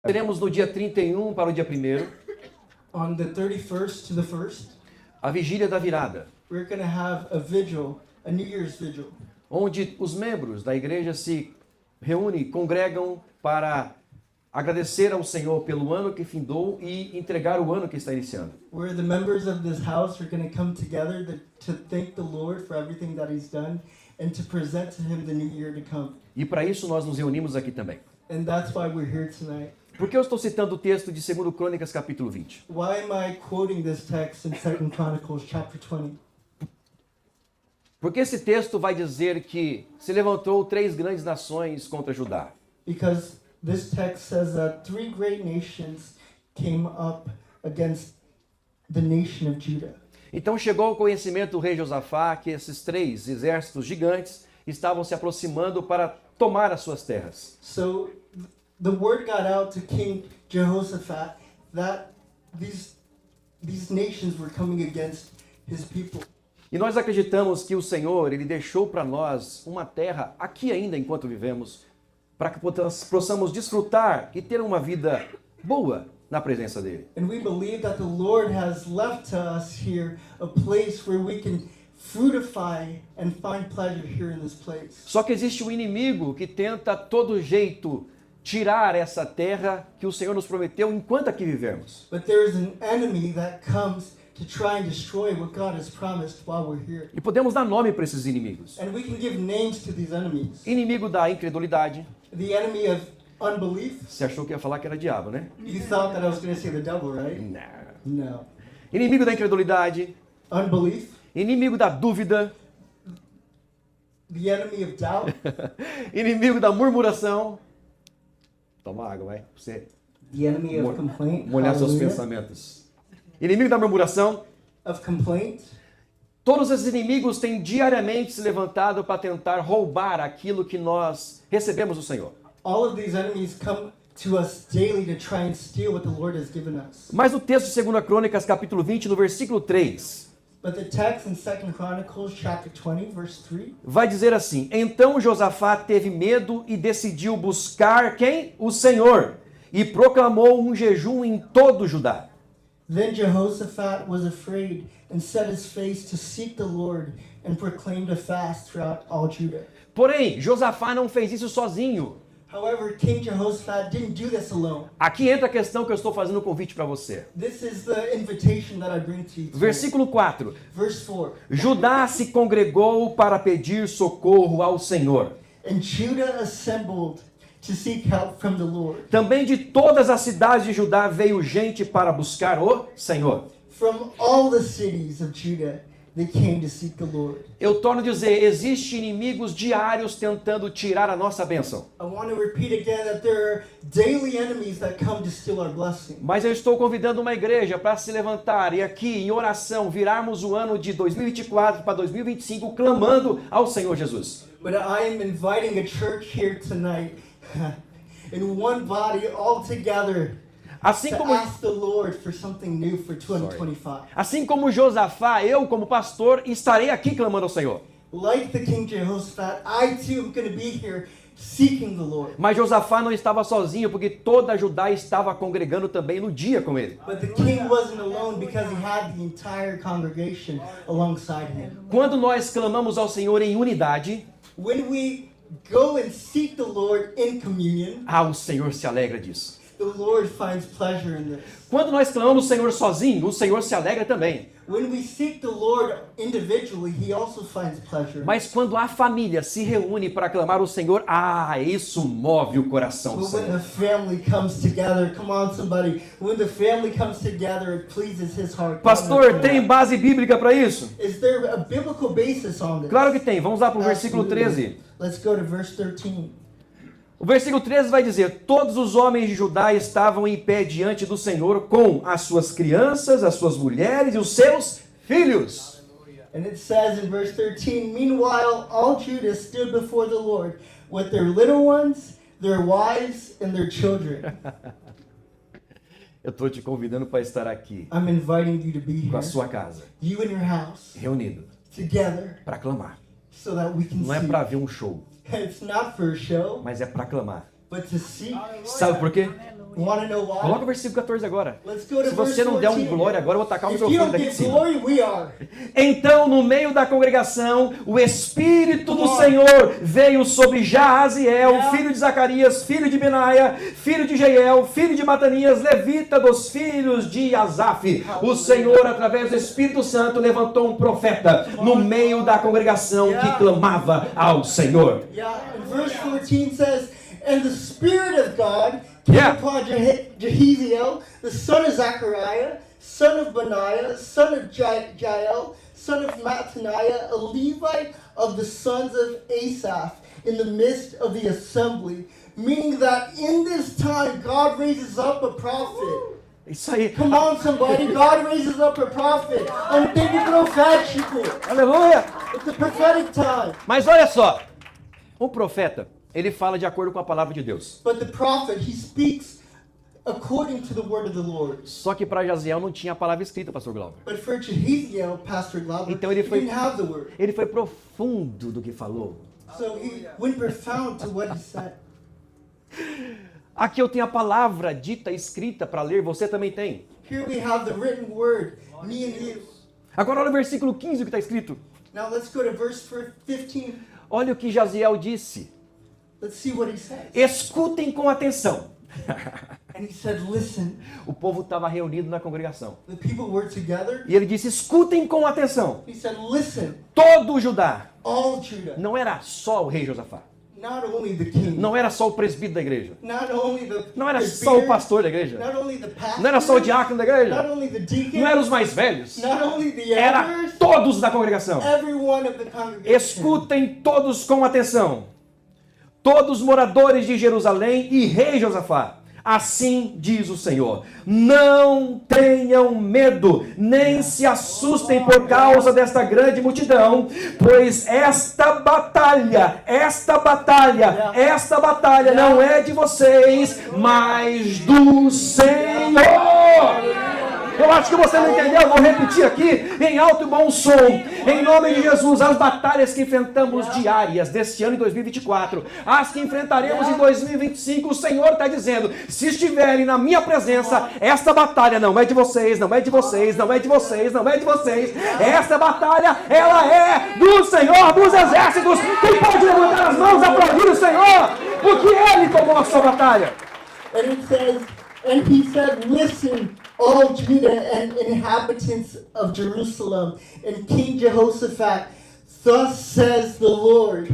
Teremos no dia 31 para o dia 1º, On the 31st to the 1st, a vigília da virada, we're going to have a vigil, a New Year's vigil, onde os membros da igreja se reúnem, congregam para agradecer ao Senhor pelo ano que findou e entregar o ano que está iniciando. where the members of this house are going to come together to thank the Lord for everything that He's done and to present to Him the new year to come. E para isso nós nos reunimos aqui também. And that's why we're here tonight. Por que eu estou citando o texto de 2 Crônicas, capítulo 20? Why am I quoting this text in 2 Chronicles chapter 20? Porque esse texto vai dizer que se levantou 3 grandes nações contra Judá. Because this text says that 3 great nations came up against the nation of Judah. Então chegou ao conhecimento do rei Josafá que esses 3 exércitos gigantes estavam se aproximando para tomar as suas terras. So the word got out to King Jehoshaphat that these nations were coming against his people. E nós acreditamos que o Senhor, Ele deixou para nós uma terra aqui ainda enquanto vivemos, para que possamos desfrutar e ter uma vida boa na presença dEle. And we believe that the Lord has left to us here a place where we can fruitify and find pleasure here in this place. Só que existe um inimigo que tenta a todo jeito tirar essa terra que o Senhor nos prometeu enquanto aqui vivemos. But there is an enemy that comes to try and destroy what God has promised while we're here. E podemos dar nome para esses inimigos. And we can give names to these enemies. Inimigo da incredulidade. The enemy of unbelief. Você achou que ia falar que era diabo, né? You thought that I was going to say the devil, right? Não. No. Inimigo da incredulidade. Unbelief. Inimigo da dúvida. The enemy of doubt. Inimigo da murmuração. Toma água, vai. Você The enemy of complaint. molhar seus Hallelujah. pensamentos. Inimigo da murmuração. Of complaint. Todos esses inimigos têm diariamente se levantado para tentar roubar aquilo que nós recebemos do Senhor. All of these enemies come to us daily to try and steal what the Lord has given us. Mas o texto de 2 Crônicas, capítulo 20, no versículo 3, But the text in 2 Chronicles chapter 20 verse 3 vai dizer assim: Então Josafá teve medo e decidiu buscar quem? O Senhor. E proclamou um jejum em todo Judá. Then Jehoshaphat was afraid and set his face to seek the Lord and proclaimed a fast throughout all Judah. Porém, Josafá não fez isso sozinho. However, King Jehoshaphat didn't do this alone. Aqui entra a questão que eu estou fazendo o convite para você. This is the invitation that I bring to you today. Versículo 4. Verse 4. Judá se congregou para pedir socorro ao Senhor. And Judah assembled to seek help from the Lord. Também de todas as cidades de Judá veio gente para buscar o Senhor. From all the cities of Judah, they came to seek the Lord. Eu torno a dizer, existem inimigos diários tentando tirar a nossa bênção. I want to repeat again that there are daily enemies that come to steal our blessing. Mas eu estou convidando uma igreja para se levantar e aqui em oração virarmos o ano de 2024 para 2025 clamando ao Senhor Jesus. But I am inviting a church here tonight in one body all together Assim to como, ask the Lord for something new for 2025. assim como Josafá, eu como pastor estarei aqui clamando ao Senhor. Like the King Jehoshaphat, I too am going to be here seeking the Lord. Mas Josafá não estava sozinho porque toda Judá estava congregando também no dia com ele. But the king wasn't alone because he had the entire congregation alongside him. Quando nós clamamos ao Senhor em unidade, When we go and seek the Lord in communion, o Senhor se alegra disso. the Lord finds pleasure in this. Quando nós clamamos o Senhor sozinho, o Senhor se alegra também. When we seek the Lord individually, He also finds pleasure. Mas quando a família se reúne para clamar o Senhor, isso move o coração do But when Senhor. the family comes together, come on somebody, when the family comes together, it pleases His heart. Pastor, tem base bíblica para isso? Is there a biblical basis on this? Claro que tem. Vamos lá para o versículo 13. Let's go to verse 13. O versículo 13 vai dizer: Todos os homens de Judá estavam em pé diante do Senhor com as suas crianças, as suas mulheres e os seus filhos. And it says in verse 13, meanwhile, all Judah stood before the Lord with their little ones, their wives, and their children. Eu estou te convidando para estar aqui I'm inviting you to be com a here, sua casa, you and your house, reunido, together, para clamar. so that we can Não é see. para ver um show, It's not for a show, mas é para clamar. but to seek. Sabe por quê? Want to know why? Coloca o versículo 14 agora. Let's go to Se você verse não der 14. glória agora, eu vou tacar o If you microfone don't daqui de give cima. glory, we are. Então, no meio da congregação, o Espírito do Senhor veio sobre Jaaziel, filho de Zacarias, filho de Benaia, filho de Jeiel, filho de Matanias, levita dos filhos de Asaf. O Senhor, através do Espírito Santo, levantou um profeta no meio da congregação que clamava ao Senhor. Yeah, and verse 14 says, and the Spirit of God came Yeah. upon Jehaziel, the son of Zechariah, son of Benaiah, son of Jael, son of Mattaniah, a Levite of the sons of Asaph, in the midst of the assembly. Meaning that in this time, God raises up a prophet. Isso aí. Come on, somebody. God raises up a prophet. Um tempo profético. Aleluia! It's a prophetic time. Mas olha só, o profeta, ele fala de acordo com a palavra de Deus. But the prophet, he speaks according to the word of the Lord. Só que para Jaziel não tinha a palavra escrita, pastor Glauber. But for Jehaziel, Pastor Glauber, Então ele he foi- didn't have the word. Ele foi profundo do que falou. So he went profound to what he said. Aqui eu tenho a palavra dita, escrita para ler, você também tem. Here we have the written word, me and you. Agora olha o versículo 15 o que está escrito. Now let's go to verse 15. Olha o que Jaziel disse. Let's see what he says. Escutem com atenção. And he said, listen. O povo estava reunido na congregação. The people were together. E ele disse, escutem com atenção. He said, listen, Todo o Judá. all Judah. Não era só o rei Josafá. Not only the king. Não era só o presbítero da igreja. Not only the Não era the só o beard, pastor da igreja. Not only the pastor. Não era só o diácono da Not igreja. only the deacon. Não eram os mais velhos. Not only the Era elders. todos da congregação. Every one of the congregation. Escutem todos com atenção. Todos moradores de Jerusalém e rei Josafá. Assim diz o Senhor: não tenham medo, nem se assustem por causa desta grande multidão, pois esta batalha não é de vocês, mas do Senhor. Eu acho que você não entendeu, eu vou repetir aqui em alto e bom som. Em nome de Jesus, as batalhas que enfrentamos diárias deste ano em 2024, as que enfrentaremos em 2025, o Senhor está dizendo: se estiverem na minha presença, esta batalha não é de vocês, não é de vocês, não é de vocês, não é de vocês. Esta batalha, ela é do Senhor dos Exércitos. Quem pode levantar as mãos e aplaudir o Senhor? Porque Ele tomou a sua batalha. And it says, and he said, listen, all Judah and inhabitants of Jerusalem, and King Jehoshaphat, thus says the Lord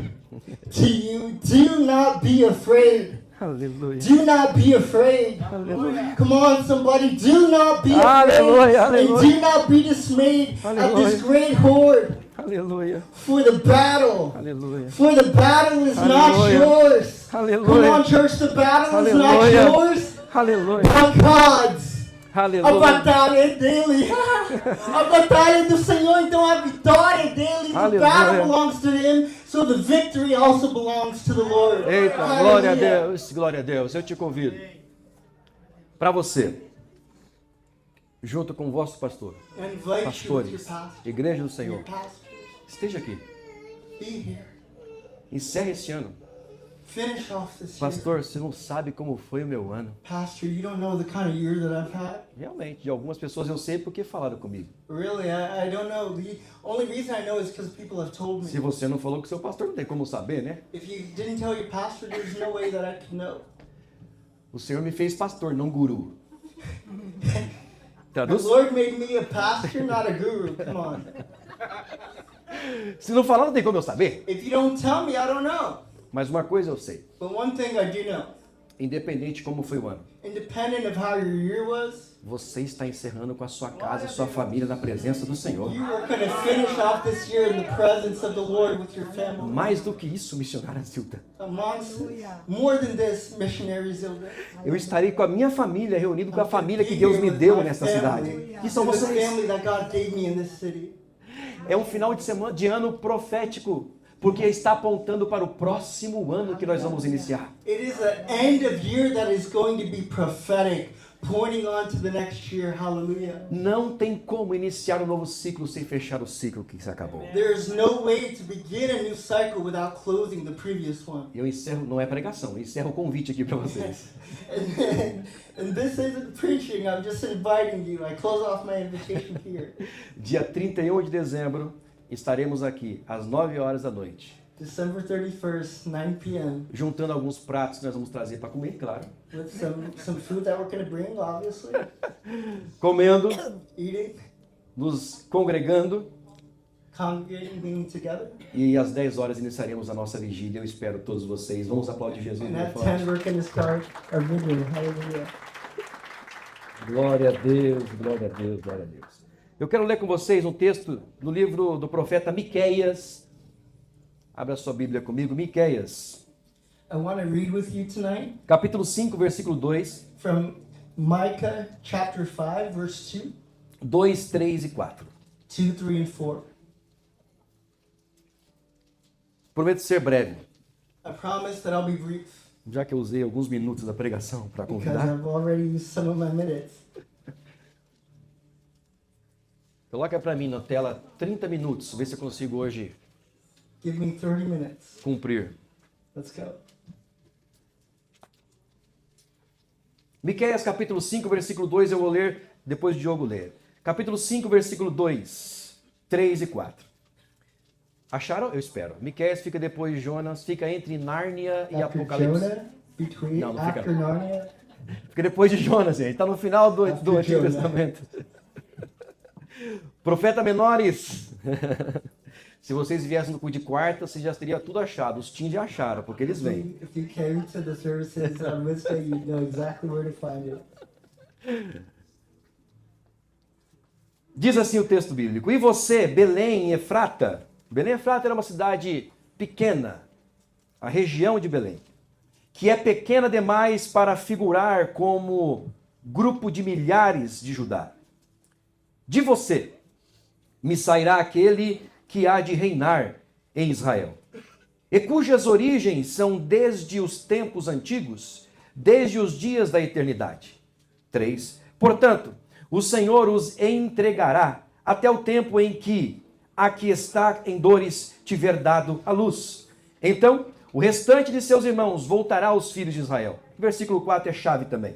to you, do not be afraid. Aleluia. Do not be afraid. Aleluia. Come on, somebody. Do not be afraid. Hallelujah, And hallelujah. do not be dismayed at Hallelujah. this great horde. Aleluia. For the battle. Aleluia. For the battle is not Hallelujah. yours. Hallelujah. Come on, church. The battle is not Hallelujah. yours, Aleluia. but God's. A Aleluia. batalha é dele. A batalha é do Senhor, então a vitória é dele. The Hallelujah. battle belongs to him, so the victory also belongs to the Lord. Eita, glória a Hallelujah. Deus, glória a Deus. Eu te convido para você, junto com o vosso pastor, I invite you with your pastores, pastor, igreja do your Senhor, pastors. esteja aqui. Be here. Encerre esse ano. Finish off this year. Pastor, você não sabe como foi o meu ano. Pastor, you don't know the kind of year that I've had. Realmente, de algumas pessoas eu sei porque falaram comigo. Really, I don't know. The only reason I know is because people have told Se me. você não falou com seu pastor, não tem como saber, né? If you didn't tell your pastor, there's no way that I can know. O Senhor me fez pastor, não guru. The Traduz? Lord made me a pastor, not a guru. Come on. Se não falar, não tem como eu saber. If you don't tell me, I don't know. Mas uma coisa eu sei. But one thing I do know, Independente de como foi o ano, independent of how your year was, você está encerrando com a sua casa e sua família na presença do Senhor. you are going to finish off this year in the presence of the Lord with your family. Mais do que isso, missionária Zilda, Amongst more than this, missionary Zilda. eu estarei com a minha família, reunido com a família que Deus me deu nessa cidade. Que são The vocês. family that God gave me in this city. É um final de semana, de ano profético, porque está apontando para o próximo ano que nós vamos iniciar. It is an end of year that is going to be prophetic pointing on to the next year. Hallelujah. Não tem como iniciar um novo ciclo sem fechar o ciclo que se acabou. There's no way to begin a new cycle without closing the previous one. Eu encerro, não é pregação, eu encerro o convite aqui para vocês. And this isn't preaching, I'm just inviting you. I close off my invitation here. Dia 31 de dezembro, estaremos aqui às 9 horas da noite. December 31st, 9 p.m. Juntando alguns pratos que nós vamos trazer para comer, claro. with some food that we're going to bring, obviously. Comendo, Eating, nos congregando. congregating, being together. E às 10 horas iniciaremos a nossa vigília. Eu espero todos vocês. Vamos aplaudir Jesus. And at 10 we're going to start our video. Hallelujah. Glória a Deus, glória a Deus, glória a Deus. Eu quero ler com vocês um texto do livro do profeta Miqueias. Abra sua Bíblia comigo, Miqueias. I want to read with you tonight Capítulo 5, versículo 2. from Micah chapter 5, verse 2, 2, 3 e 4. 2, 3, and 4. Prometo ser breve, I promise that I'll be brief já que eu usei alguns minutos da pregação para because convidar. I've already used some of my minutes. Coloca para mim na tela 30 minutos, ver se eu consigo hoje Give me 30 minutes. cumprir. Let's go. Miqueias capítulo 5, versículo 2, eu vou ler depois de Diogo ler. Capítulo 5, versículo 2, 3 e 4. Acharam? Eu espero. Miqueias fica depois de Jonas, fica entre Nárnia e After Apocalipse. Jonah, between, No, não fica. after Narnia, Fica depois de Jonas, gente. Está no final do After Antigo Jonah. Testamento. Profeta menores. Se vocês viessem no culto de quarta, vocês já teriam tudo achado. Os teens já acharam, porque eles vêm. if you came to the services on Wednesday, you'd know exactly where to find it. Diz assim o texto bíblico: E você, Belém e Efrata? Belém e Efrata era uma cidade pequena, a região de Belém, que é pequena demais para figurar como grupo de milhares de Judá. De você me sairá aquele que há de reinar em Israel, e cujas origens são desde os tempos antigos, desde os dias da eternidade. 3. Portanto, o Senhor os entregará até o tempo em que a que está em dores tiver dado a luz. Então, o restante de seus irmãos voltará aos filhos de Israel. Versículo 4 é chave também.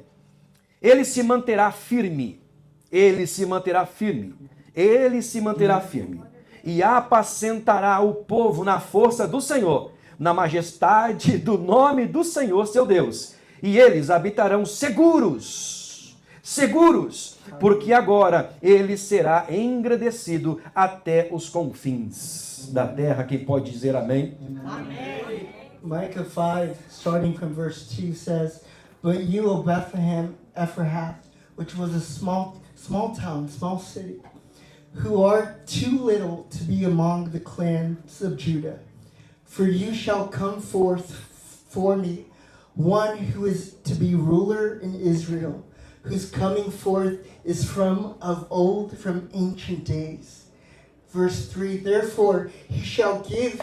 Ele se manterá firme, ele se manterá firme, ele se manterá firme, e apacentará o povo na força do Senhor, na majestade do nome do Senhor seu Deus. E eles habitarão seguros, porque agora ele será engrandecido até os confins da terra. Quem pode dizer amém? Micah 5, starting from verse 2, says, But you, O Bethlehem Ephrathah, which was a small town, small city, who are too little to be among the clans of Judah, for you shall come forth for me one who is to be ruler in Israel, whose coming forth is from of old, from ancient days. Verse 3, Therefore he shall give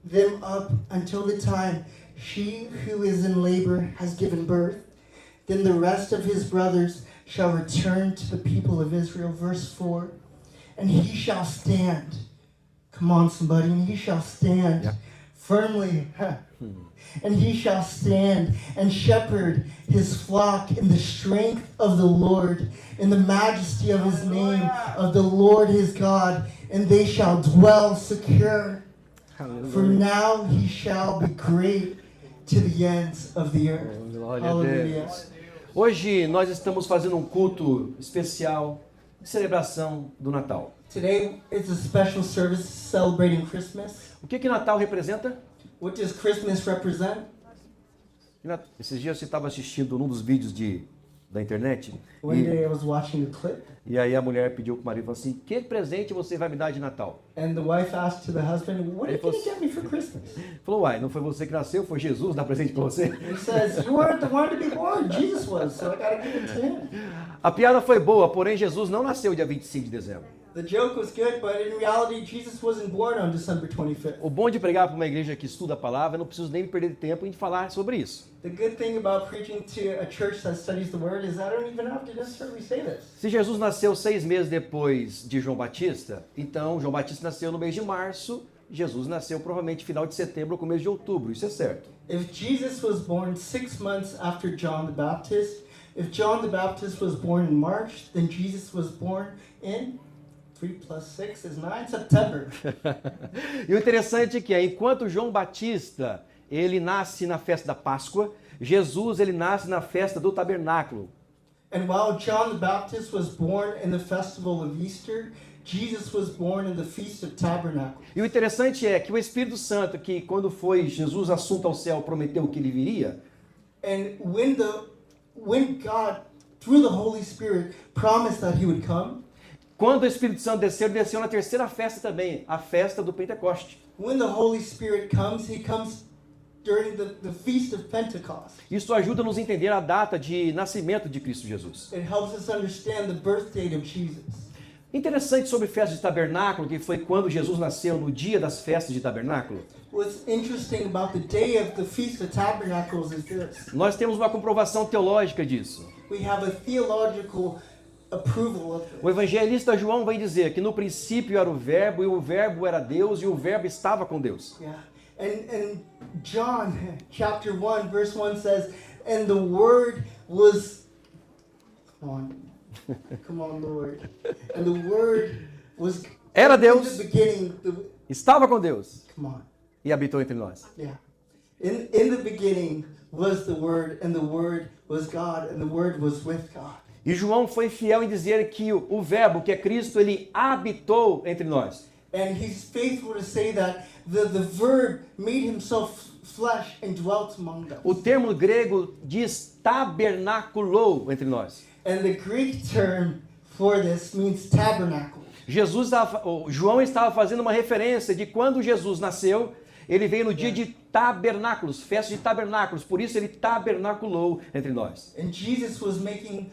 them up until the time she who is in labor has given birth. Then the rest of his brothers shall return to the people of Israel. Verse 4, And he shall stand. Come on, somebody. And he shall stand firmly. And he shall stand and shepherd his flock in the strength of the Lord, in the majesty of his name, of the Lord his God, and they shall dwell secure. For now he shall be great to the ends of the earth. Glória a Hallelujah. Deus. Hoje nós estamos fazendo um culto especial de celebração do Natal. Today is a special service celebrating Christmas. O que Natal representa? What does Christmas represent? Esses dias você estava assistindo um dos vídeos da internet One day I was watching a clip, e aí a mulher pediu para o marido, falou assim: que presente você vai me dar de Natal? and the wife asked to the husband, What are you going to get me for Christmas? Falou: uai, não foi você que nasceu, foi Jesus dar presente para você? He says, You weren't the one to be born, Jesus was, so I got to give it to him. A piada foi boa, porém Jesus não nasceu dia 25 de dezembro. The joke was good, but in reality, Jesus wasn't born on December 25th. O bom de pregar para uma igreja que estuda a palavra, eu não preciso nem perder tempo em falar sobre isso. The good thing about preaching to a church that studies the Word is I don't even have to necessarily say this. Se Jesus nasceu 6 meses depois de João Batista, então João Batista nasceu no mês de março, Jesus nasceu provavelmente final de setembro ou começo de outubro, isso é certo. If Jesus was born 6 months after John the Baptist, if John the Baptist was born in March, then Jesus was born in 3 plus 6 is 9 September. E o interessante é que enquanto João Batista, ele nasce na festa da Páscoa, Jesus, ele nasce na festa do tabernáculo. And while John the Baptist was born in the festival of Easter, Jesus was born in the Feast of Tabernacles. E o interessante é que o Espírito Santo, que quando foi Jesus assunto ao céu, prometeu que ele viria, And when God, through the Holy Spirit, promised that he would come, quando o Espírito Santo desceu, ele desceu na terceira festa também, a festa do Pentecoste. when the Holy Spirit comes, he comes during the Feast of Pentecost. Isso ajuda a nos entender a data de nascimento de Cristo Jesus. It helps us understand the birth date of Jesus. Interessante sobre festa de tabernáculo, que foi quando Jesus nasceu, no dia das festas de tabernáculo. What's interesting about the day of the Feast of Tabernacles is this. Nós temos uma comprovação teológica disso. We have a theological approval of O this. evangelista João vai dizer que no princípio era o verbo, e o verbo era Deus, e o verbo estava com Deus. Yeah. And John chapter 1 verse 1 says, and the word was, come on Lord, and the word was Era in Deus. the beginning, Estava com Deus come on, e habitou entre nós. yeah. In the beginning was the word, and the word was God, and the word was with God. E João foi fiel em dizer que o verbo, que é Cristo, ele habitou entre nós. And he's faithful to say that the verb made himself flesh and dwelt among us. O termo grego diz tabernaculou entre nós. And the Greek term for this means tabernacle. João estava fazendo uma referência de quando Jesus nasceu, ele veio no dia de tabernáculos, festa de tabernáculos, por isso ele tabernaculou entre nós. And Jesus was making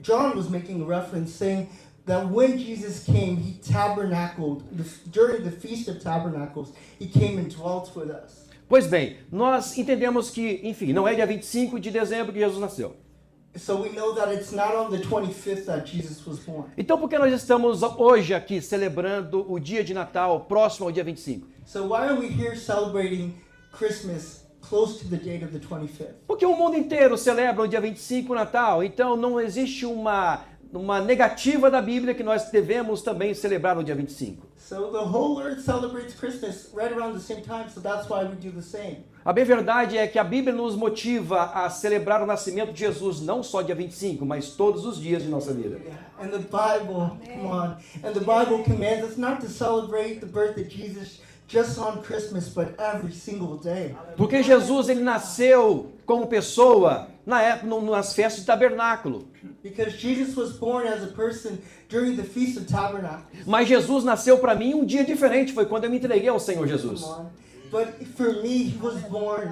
John was making a reference saying that when Jesus came, he tabernacled during the Feast of Tabernacles. He came and dwelt with us. Pois bem, nós entendemos que, enfim, não é dia 25 de dezembro que Jesus nasceu. So we know that it's not on the 25th that Jesus was born. Então por que nós estamos hoje aqui celebrando o dia de Natal próximo ao dia 25? So why are we here celebrating Christmas close to the date of the 25th? Porque o mundo inteiro celebra o dia 25 o Natal, então não existe uma negativa da Bíblia que nós devemos também celebrar no dia 25. So the whole earth celebrates Christmas right around the same time, so that's why we do the same. A bem verdade é que a Bíblia nos motiva a celebrar o nascimento de Jesus não só dia 25, mas todos os dias de nossa vida. Yeah. And the Bible, come on, and the Bible commands us not to celebrate the birth of Jesus just on Christmas, but every single day. Porque Jesus ele nasceu como pessoa na época nas festas de tabernáculo. Because Jesus was born as a person during the Feast of Tabernacles. Mas Jesus nasceu para mim um dia diferente, foi quando eu me entreguei ao Senhor Jesus. Come on. But for me, he was born.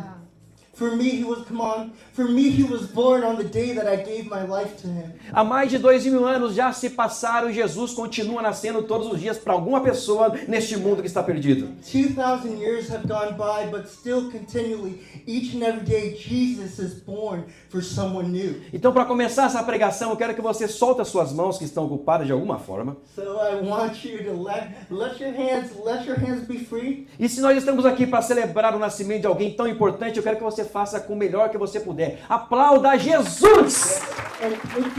For me, he was, come on. For me, he was born on the day that I gave my life to him. Há mais de 2000 anos já se passaram e Jesus continua nascendo todos os dias para alguma pessoa neste mundo que está perdido. 2,000 years have gone by, but still continually, each and every day, Jesus is born for someone new. Então, para começar essa pregação, eu quero que você solte as suas mãos que estão ocupadas de alguma forma. So I want you to let your hands be free. E se nós estamos aqui para celebrar o nascimento de alguém tão importante, eu quero que você faça com o melhor que você puder. Aplauda Jesus!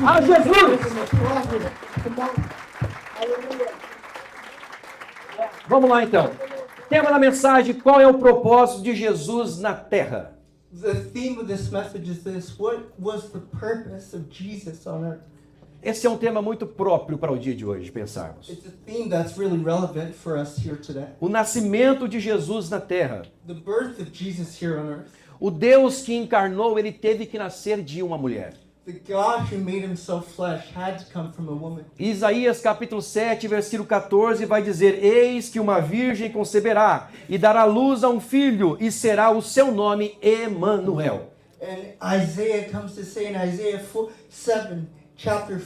A Jesus! Vamos lá então. Tema da mensagem: qual é o propósito de Jesus na terra? The theme of this message is this: what was the purpose of Jesus on earth? Esse é um tema muito próprio para o dia de hoje, pensarmos. It's a theme that's really relevant for us here today. O nascimento de Jesus na terra. The birth of Jesus here on earth. O Deus que encarnou, ele teve que nascer de uma mulher. The God who made himself flesh had to come from a woman. Isaías capítulo 7, versículo 14 vai dizer: Eis que uma virgem conceberá e dará luz a um filho e será o seu nome Emanuel. And Isaiah comes to say in Isaiah 7, chapter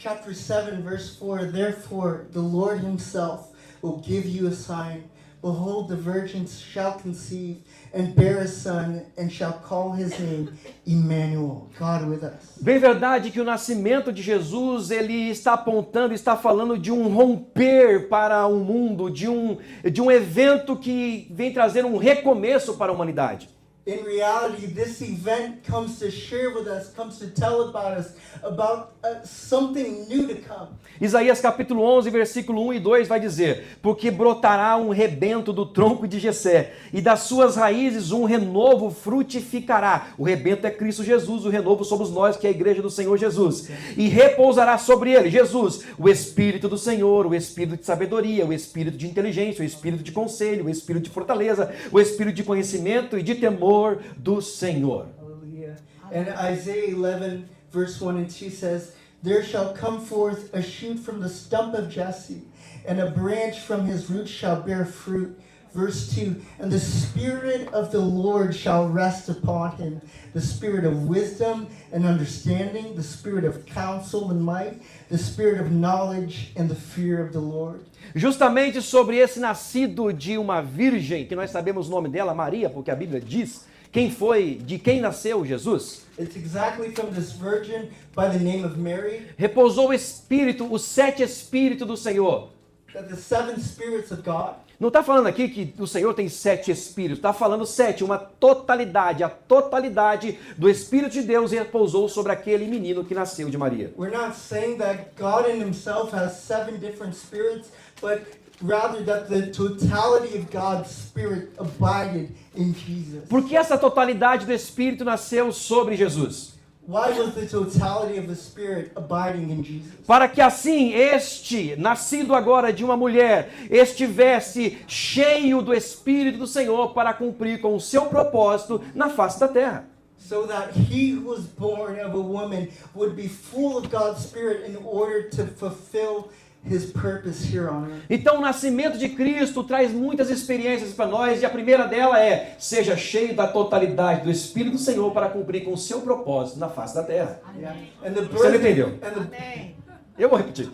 chapter 7, verse 4, therefore the Lord himself will give you a sign. Behold, the virgin shall conceive and bear a son, and shall call his name Emmanuel, God with us. Bem verdade que o nascimento de Jesus, ele está apontando, está falando de um romper para o mundo, de um evento que vem trazer um recomeço para a humanidade. In reality, this event comes to share with us, comes to tell about us, about something new to come. Isaías capítulo 11, versículo 1 e 2 vai dizer: porque brotará um rebento do tronco de Jessé, e das suas raízes um renovo frutificará. O rebento é Cristo Jesus, o renovo somos nós, que é a igreja do Senhor Jesus. E repousará sobre ele, Jesus, o Espírito do Senhor, o Espírito de sabedoria, o Espírito de inteligência, o Espírito de conselho, o Espírito de fortaleza, o Espírito de conhecimento e de temor do Senhor. Hallelujah. And Isaiah 11, verse 1 and 2 says, there shall come forth a shoot from the stump of Jesse, and a branch from his root shall bear fruit. Verse 2, and the Spirit of the Lord shall rest upon him, the Spirit of wisdom and understanding, the Spirit of counsel and might, the Spirit of knowledge and the fear of the Lord. Justamente sobre esse nascido de uma virgem, que nós sabemos o nome dela, Maria, porque a Bíblia diz quem foi, de quem nasceu Jesus. It's exactly from this virgin by the name of Mary. Repousou o Espírito, os 7 Espíritos do Senhor. That the 7 spirits of God. Não está falando aqui que o Senhor tem 7 Espíritos, está falando 7, uma totalidade, a totalidade do Espírito de Deus repousou sobre aquele menino que nasceu de Maria. We're not saying that God in himself has 7 different spirits, but rather that the totality of God's Spirit abided in Jesus. Por que essa totalidade do Espírito nasceu sobre Jesus? Why was the totality of the Spirit abiding in Jesus? Para que assim este, nascido agora de uma mulher, estivesse cheio do Espírito do Senhor para cumprir com o seu propósito na face da terra. So that he who was born of a woman would be full of God's Spirit in order to fulfill his purpose here on earth. Então o nascimento de Cristo traz muitas experiências para nós, e a primeira dela é: seja cheio da totalidade do Espírito do Senhor para cumprir com o seu propósito na face da terra. Yeah. And the Você não entendeu? Eu vou repetir.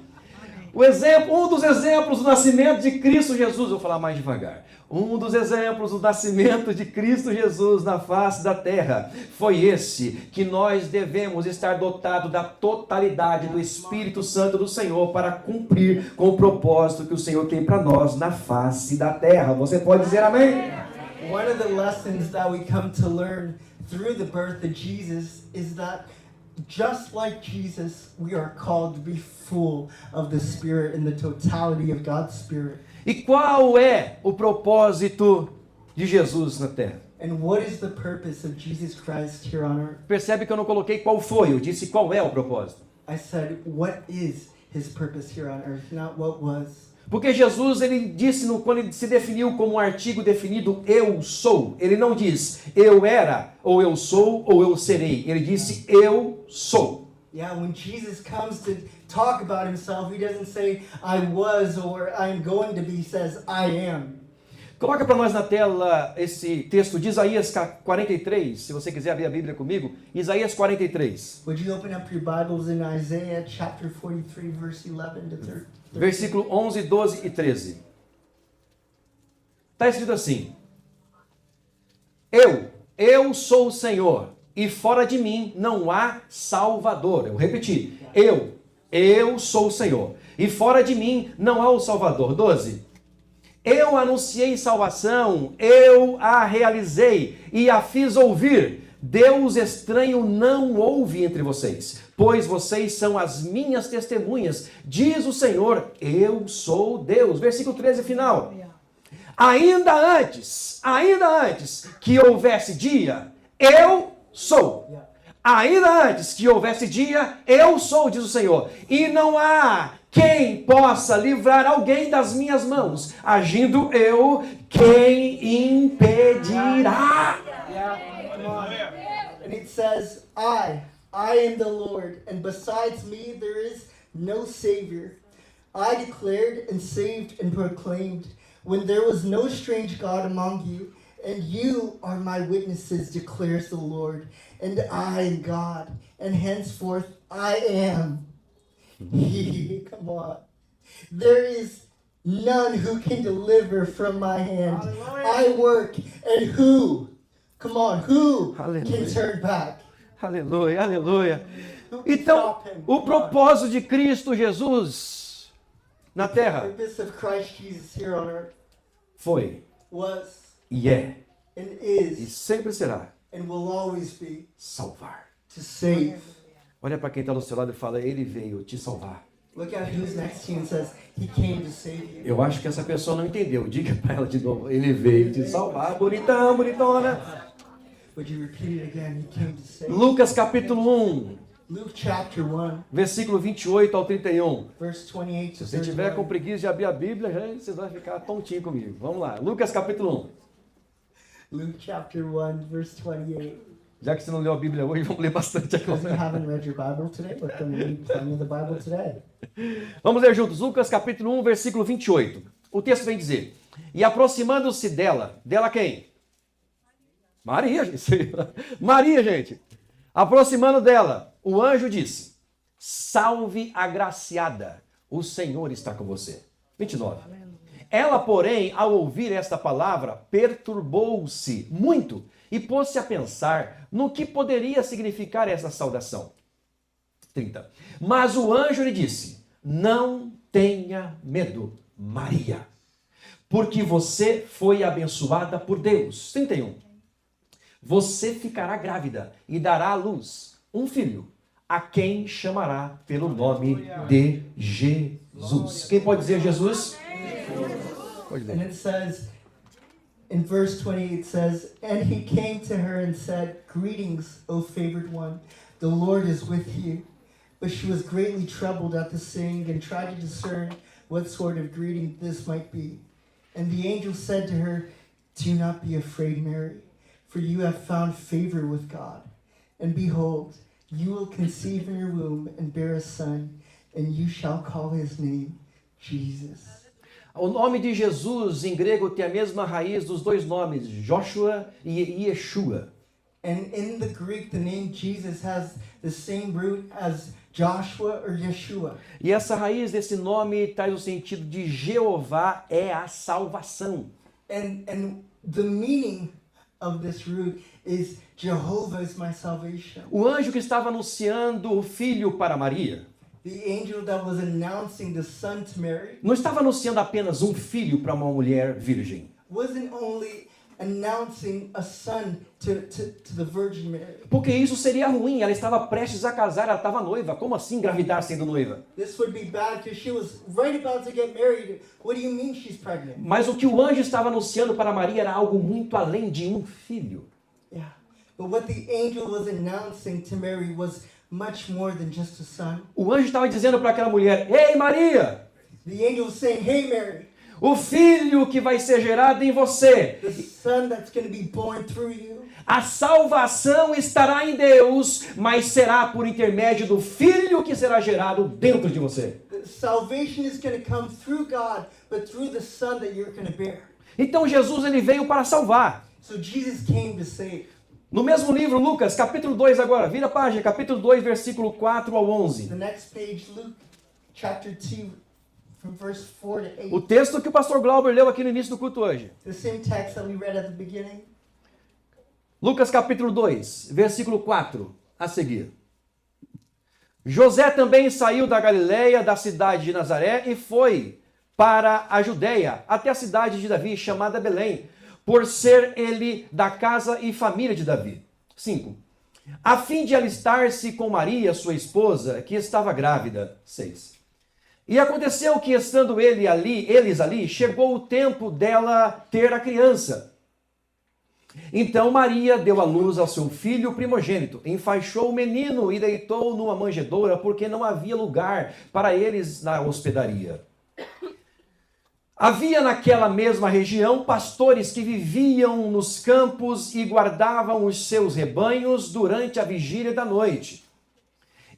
Um dos exemplos do nascimento de Cristo Jesus, vou falar mais devagar. Um dos exemplos do nascimento de Cristo Jesus na face da terra foi esse, que nós devemos estar dotados da totalidade do Espírito Santo do Senhor para cumprir com o propósito que o Senhor tem para nós na face da terra. Você pode dizer amém? One of the lessons that we come to learn through the birth of Jesus is that just like Jesus, we are called to be full of the Spirit and the totality of God's Spirit. E qual é o propósito de Jesus na terra? And what is the purpose of Jesus Christ here on earth? Percebe que eu não coloquei qual foi, eu disse qual é o propósito. I said, what is his purpose here on earth, not what was. Porque Jesus, ele disse, quando ele se definiu como um artigo definido, eu sou. Ele não diz, eu era, ou eu sou, ou eu serei. Ele disse, eu sou. Yeah, when Jesus comes to talk about himself, he doesn't say, I was or I'm going to be, he says, I am. Coloca para nós na tela esse texto de Isaías 43, se você quiser abrir a Bíblia comigo. Isaías 43. Would you open up your Bibles in Isaiah chapter 43, verse 11 to 13? Versículo 11, 12 e 13. Está escrito assim: Eu sou o Senhor, e fora de mim não há Salvador. Eu vou repetir. Eu sou o Senhor, e fora de mim não há o Salvador. 12. Eu anunciei salvação, eu a realizei e a fiz ouvir. Deus estranho não houve entre vocês, pois vocês são as minhas testemunhas, diz o Senhor, eu sou Deus. Versículo 13 final. Ainda antes que houvesse dia, eu sou. Ainda antes que houvesse dia, eu sou, diz o Senhor. E não há quem possa livrar alguém das minhas mãos. Agindo eu, quem impedirá? Come on. And it says, I am the Lord, and besides me there is no Savior. I declared and saved and proclaimed, when there was no strange God among you, and you are my witnesses, declares the Lord, and I am God, and henceforth I am. Come on. There is none who can deliver from my hand. I work, and who? Come on, who Hallelujah. can turn back? Aleluia, aleluia. Who can Então, stop him? o propósito de Cristo Jesus na The terra purpose of Christ Jesus here on earth foi was e é and e is sempre será and will always be salvar. to save. Olha para quem está do seu lado e fala, ele veio te salvar. Look at who's next to you and says, He came to save you. Eu acho que essa pessoa não entendeu. Diga para ela de novo, ele veio te salvar. Bonitão, bonitona. Would you repeat it again? He came to save you. Lucas capítulo 1, Luke chapter 1, versículo 28 ao 31. verse 28 Se to você tiver com 31. preguiça de abrir a Bíblia, já você vai ficar tontinho comigo. Vamos lá, Lucas capítulo 1. Luke chapter 1, verse 28. Já que você não leu a Bíblia hoje, vamos ler bastante Because you agora. haven't read your Bible today, let them read plenty of the Bible today. Vamos ler juntos, Lucas capítulo 1, versículo 28. O texto vem dizer, e aproximando-se dela quem? Maria, gente. Maria, gente. Aproximando dela, o anjo disse, salve agraciada, o Senhor está com você. 29. Ela, porém, ao ouvir esta palavra, perturbou-se muito e pôs-se a pensar no que poderia significar essa saudação. 30. Mas o anjo lhe disse, não tenha medo, Maria, porque você foi abençoada por Deus. 31. Você ficará grávida e dará à luz um filho, a quem chamará pelo nome de Jesus. Quem pode dizer Jesus? Pode And ler. it says, in verse 28, it says, And he came to her and said, Greetings, O favored one, the Lord is with you. But she was greatly troubled at the saying and tried to discern what sort of greeting this might be. And the angel said to her, Do not be afraid, Mary, for you have found favor with God. And behold, you will conceive in your womb and bear a son, and you shall call his name Jesus. O nome de Jesus em grego tem a mesma raiz dos dois nomes, Joshua e Yeshua. And in the Greek, the name Jesus has the same root as Joshua or Yeshua. E essa raiz desse nome traz o sentido de Jeová é a salvação. And the meaning of this root is Jehovah is my salvation. O anjo que estava anunciando o filho para Maria The angel that was announcing the son to Mary não estava anunciando apenas um filho para uma mulher virgem. wasn't only announcing a son to the Virgin Mary. Porque isso seria ruim, ela estava prestes a casar, ela estava noiva. Como assim engravidar sendo noiva? This would be bad because she was right about to get married. What do you mean she's pregnant? Mas o que o anjo estava anunciando para Maria era algo muito além de um filho. Yeah. But what the angel was announcing to Mary was much more than just a son. O anjo estava dizendo para aquela mulher, ei Maria, The angel was saying, Hey Mary, o filho que vai ser gerado em você, the son that's going to be born through you, a salvação estará em Deus, mas será por intermédio do filho que será gerado dentro de você. the salvation is going to come through God, but through the son that you're going to bear. Então Jesus ele veio para salvar. So Jesus came to save. No mesmo livro, Lucas, capítulo 2 agora, vira a página, capítulo 2, versículo 4 ao 11. The next page, Luke chapter 2, from verse 4 to 8. O texto que o pastor Glauber leu aqui no início do culto hoje. The same text that we read at the beginning. Lucas capítulo 2, versículo 4, a seguir. José também saiu da Galileia, da cidade de Nazaré, e foi para a Judeia, até a cidade de Davi, chamada Belém, por ser ele da casa e família de Davi. 5. A fim de alistar-se com Maria, sua esposa, que estava grávida. 6. E aconteceu que, estando eles ali, chegou o tempo dela ter a criança. Então Maria deu à luz ao seu filho primogênito, enfaixou o menino e deitou-o numa manjedoura, porque não havia lugar para eles na hospedaria. Havia naquela mesma região pastores que viviam nos campos e guardavam os seus rebanhos durante a vigília da noite.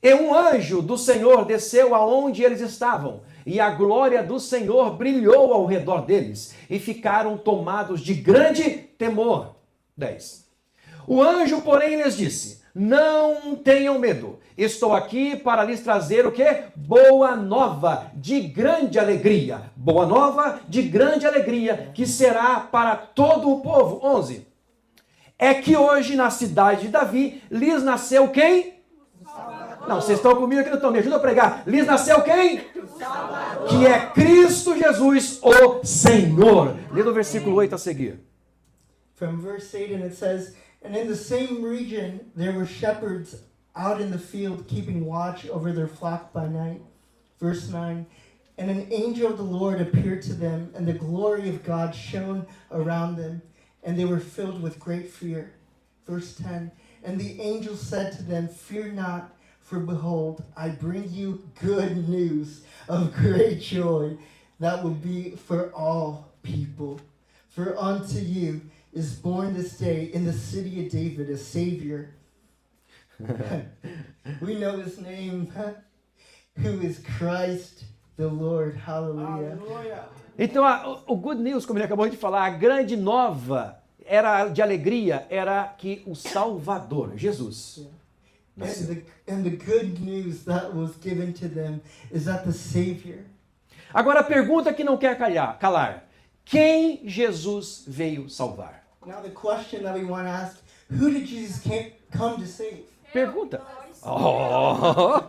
E um anjo do Senhor desceu aonde eles estavam, e a glória do Senhor brilhou ao redor deles, e ficaram tomados de grande temor. 10. O anjo, porém, lhes disse, não tenham medo. Estou aqui para lhes trazer o quê? Boa nova de grande alegria. Boa nova de grande alegria, que será para todo o povo. 11. É que hoje na cidade de Davi lhes nasceu quem? Não, vocês estão comigo aqui, não estão? Me ajuda a pregar. Lhes nasceu quem? Que é Cristo Jesus, o Senhor. Lê no versículo 8 a seguir. From verse 8, and it says, "And in the same region there were shepherds out in the field, keeping watch over their flock by night." Verse 9, "And an angel of the Lord appeared to them, and the glory of God shone around them, and they were filled with great fear." Verse 10, "And the angel said to them, Fear not, for behold, I bring you good news of great joy that will be for all people. For unto you is born this day in the city of David a Savior." We know his name, who is Christ the Lord. Hallelujah. Então, o good news, como ele acabou de falar, a grande nova era de alegria, era que o Salvador, Jesus, nasceu. And the good news that was given to them is that the Savior. Agora a pergunta que não quer calar. Quem Jesus veio salvar? Now the question that we want to ask, who did Jesus come to save? Pergunta. Oh.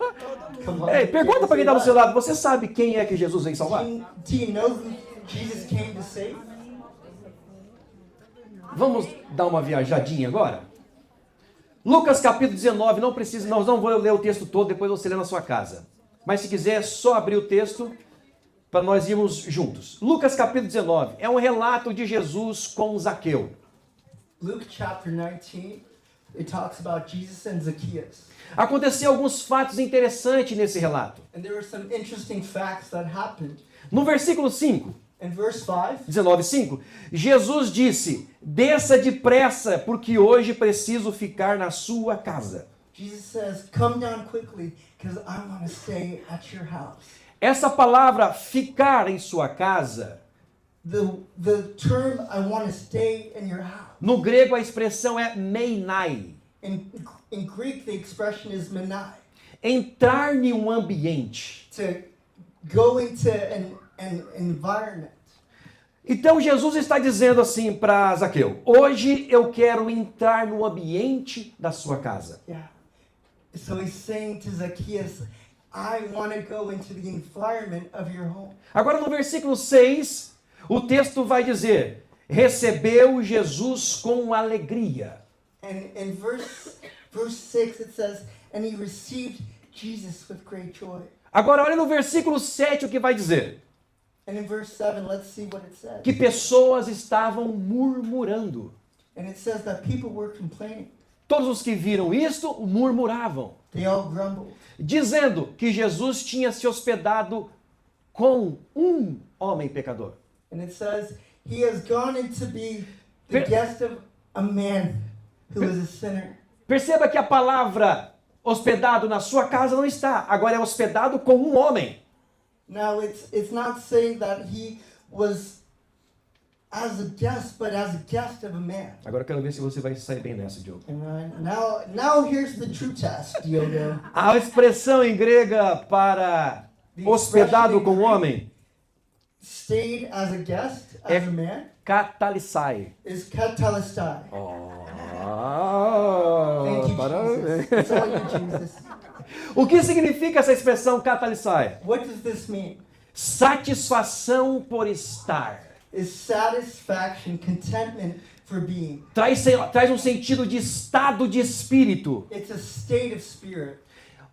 Come on. Ei, pergunta para quem está do seu lado. Você sabe quem é que Jesus veio salvar? Do you know who Jesus came to save? Vamos dar uma viajadinha agora? Lucas capítulo 19, nós não vou ler o texto todo, depois você lê na sua casa. Mas se quiser, é só abrir o texto para nós irmos juntos. Lucas capítulo 19 é um relato de Jesus com Zaqueu. Luke chapter 19, it talks about Jesus and Zacchaeus. Aconteceu alguns fatos interessantes nesse relato. And there were some interesting facts that happened. No versículo 5, In verse 5, 19:5, Jesus disse: "Desça depressa, porque hoje preciso ficar na sua casa." Jesus says, "Come down quickly, because I want to stay at your house." Essa palavra ficar em sua casa, The term "I want to stay in your house." no grego a expressão é meinai. In Greek, the expression is menai. Entrar em um ambiente. To go into an environment. Então Jesus está dizendo assim para Zaqueu: hoje eu quero entrar no ambiente da sua casa. Yeah. So he's saying to Zacchaeus, I want to go into the environment of your home. Agora no versículo 6, o texto vai dizer: recebeu Jesus com alegria. And in verse 6 it says, and he received Jesus with great joy. Agora olha no versículo 7 o que vai dizer. And in verse 7, let's see what it says. Que pessoas estavam murmurando. And it says that people were complaining. Todos os que viram isto murmuravam, They all grumbled, dizendo que Jesus tinha se hospedado com um homem pecador. and it says he has gone in to be the Per- guest of a man who is a sinner. Perceba que a palavra hospedado na sua casa não está, agora é hospedado com um homem. Now it's not saying that he was as a guest, but as a guest of a man. Agora eu quero ver se você vai sair bem nessa, Diogo. And now here's the true test, Diogo. A expressão em grega para hospedado com um homem Stayed as a guest, É- as a man, katalissai. is katalastai. Thank you, Parabéns. Jesus. It's all you, Jesus. O que significa essa expressão katalissai? What does this mean? Satisfação por estar. Is satisfaction, contentment for being. Traz um sentido de estado de espírito. It's a state of spirit.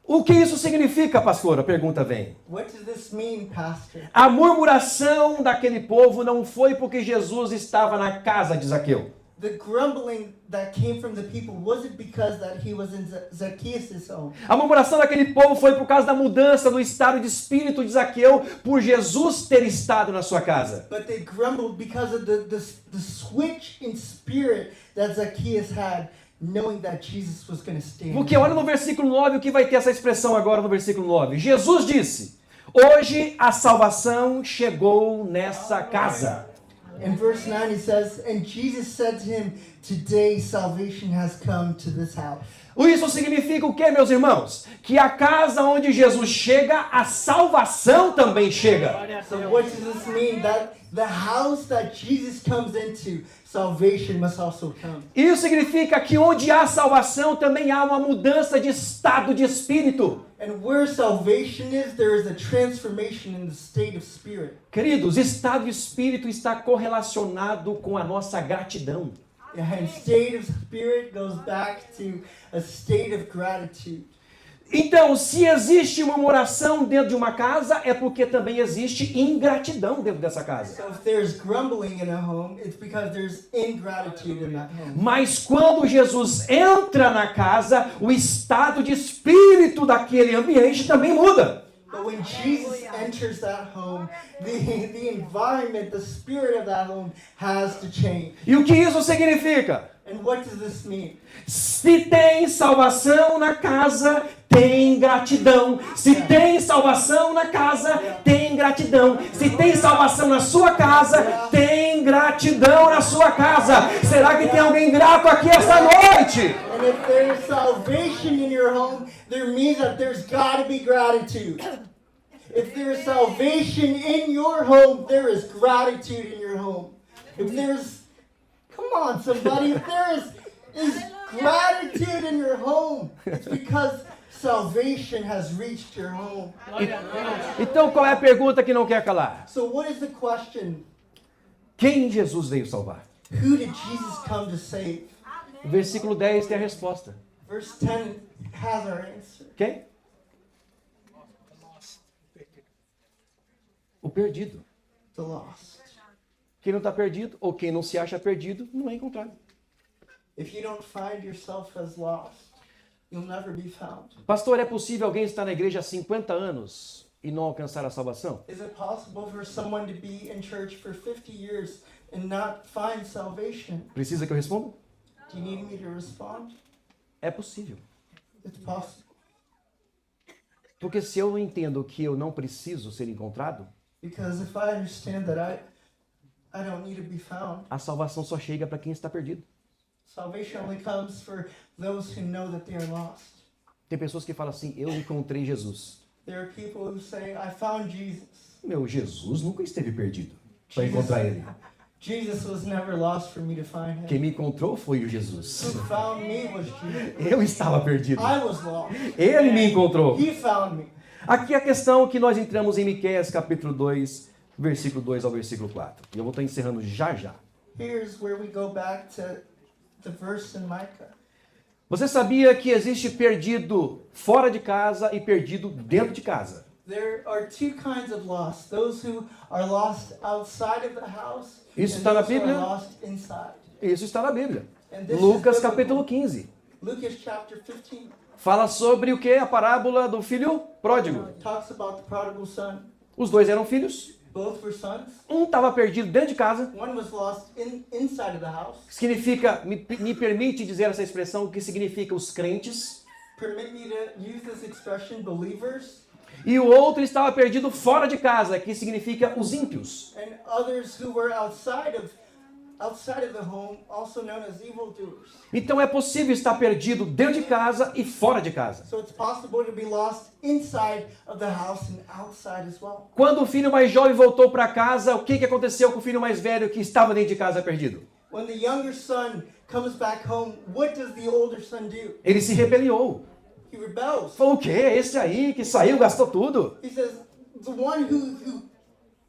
O que isso significa, pastor? A pergunta vem. What does this mean, Pastor? A murmuração daquele povo não foi porque Jesus estava na casa de Zaqueu. The grumbling that came from the people wasn't because that he was in Zacchaeus' home. A murmuração daquele povo foi por causa da mudança do estado de espírito de Zaqueu por Jesus ter estado na sua casa. But they grumbled because of the switch in spirit that Zacchaeus had, knowing that Jesus was going to stay. Porque olha no versículo 9 o que vai ter essa expressão agora no versículo 9. Jesus disse: hoje a salvação chegou nessa casa. In verse 9 he says, and Jesus said to him, today salvation has come to this house. Isso significa o que, meus irmãos? Que a casa onde Jesus chega, a salvação também chega. So what does this mean? That the house that Jesus comes into, salvation must also come. Isso significa que onde há salvação também há uma mudança de estado de espírito. And where salvation is, there is a transformation in the state of spirit. Queridos, estado de espírito está correlacionado com a nossa gratidão. And state of spirit goes back to a state of gratitude. Então, se existe uma oração dentro de uma casa, é porque também existe ingratidão dentro dessa casa. So if there's grumbling in a home, it's because there's ingratitude in that home. Mas quando Jesus entra na casa, o estado de espírito daquele ambiente também muda. But when Jesus enters that home, the environment, the spirit of that home has to change. E o que isso significa? And what does this mean? Se tem salvação na casa, tem gratidão. Se tem salvação na casa, tem gratidão. Se tem salvação na sua casa, tem gratidão na sua casa. Será que tem alguém grato aqui esta noite? And if there's salvation in your home, there means that there's got to be gratitude. If there is salvation in your home, there is gratitude in your home. If there's, come on somebody, if there is gratitude in your home, it's because salvation has reached your home. Então qual é a pergunta que não quer calar? So what is the question? Quem Jesus veio salvar? Who did Jesus come to save? O versículo 10 tem a resposta. Verse 10 has our answer. Quem? O perdido. The lost. Quem não está perdido, ou quem não se acha perdido, não é encontrado. If you don't find yourself as lost, you'll never be found. Pastor, é possível alguém estar na igreja há 50 anos e não alcançar a salvação? Is it possible for someone to be in church for 50 years and not find salvation? Precisa que eu responda? Do you need me to respond? É possível. It's possible. Porque se eu entendo que eu não preciso ser encontrado, Because if I understand that I don't need to be found, a salvação só chega para quem está perdido. salvation only comes for those who know that they are lost. Tem pessoas que falam assim, eu encontrei Jesus. There are people who say, I found Jesus. Meu, Jesus nunca esteve perdido para encontrar ele. Jesus was never lost for me to find Quem him. me encontrou foi o Jesus. Who found me was Jesus. Eu estava perdido. I was lost. Ele me encontrou. He found me. Aqui a questão que nós entramos em Miqueias capítulo 2, versículo 2 ao versículo 4. E eu vou estar encerrando já já. Here's where we go back to the verse in Micah. Você sabia que existe perdido fora de casa e perdido dentro de casa? There are two kinds of lost. Those who are lost outside of the house Isso and está na those who are Bíblia? lost inside. Isso está na Bíblia. And this Lucas is biblical. capítulo 15. Lucas chapter 15 Fala sobre o que? A parábola do filho pródigo. talks about the prodigal son. Os dois eram filhos. Both were sons. Um estava perdido dentro de casa. One was lost inside of the house. Significa, me permite dizer essa expressão, o que significa os crentes. Permit me to use this expression, believers. E o outro estava perdido fora de casa, que significa os ímpios. And others who were outside of the home, also known as evildoers. Então é possível estar perdido dentro de casa e fora de casa. So it's possible to be lost inside of the house and outside as well. Quando o filho mais jovem voltou para casa, o que aconteceu com o filho mais velho que estava dentro de casa perdido? When the younger son comes back home, what does the older son do? Ele se rebeliou. He rebels. Falou, o quê? Esse aí que saiu, gastou tudo. He says, the one who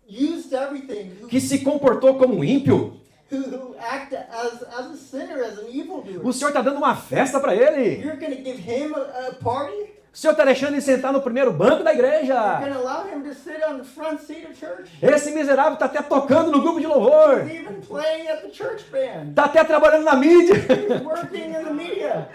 used everything, Que se comportou como um ímpio. who acted as a sinner, as an evildoer. O senhor está dando uma festa para ele. You're going to give him a party? O senhor está deixando ele sentar no primeiro banco da You're igreja. going to allow him to sit on the front seat of church? Esse miserável está até tocando no grupo de louvor. He's even playing at the church band. Está até trabalhando na mídia. He's working in the media.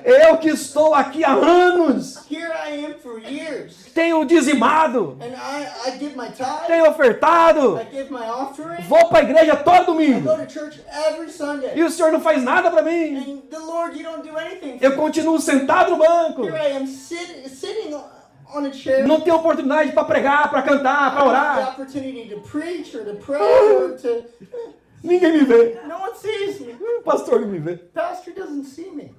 Eu que estou aqui há anos. Here I am for years. Tenho dizimado. And I give my tithe. Tenho ofertado. I give my offering. Vou para a igreja todo I go domingo. to church every Sunday. E o senhor não faz nada para mim. And the Lord, you don't do anything. Eu continuo sentado no banco. Here I am sitting on a chair. Não tenho oportunidade para pregar, para cantar, para I have the orar. opportunity to preach or to pray or to... Ninguém me vê. No one sees me. O pastor não me vê. Pastor doesn't see me.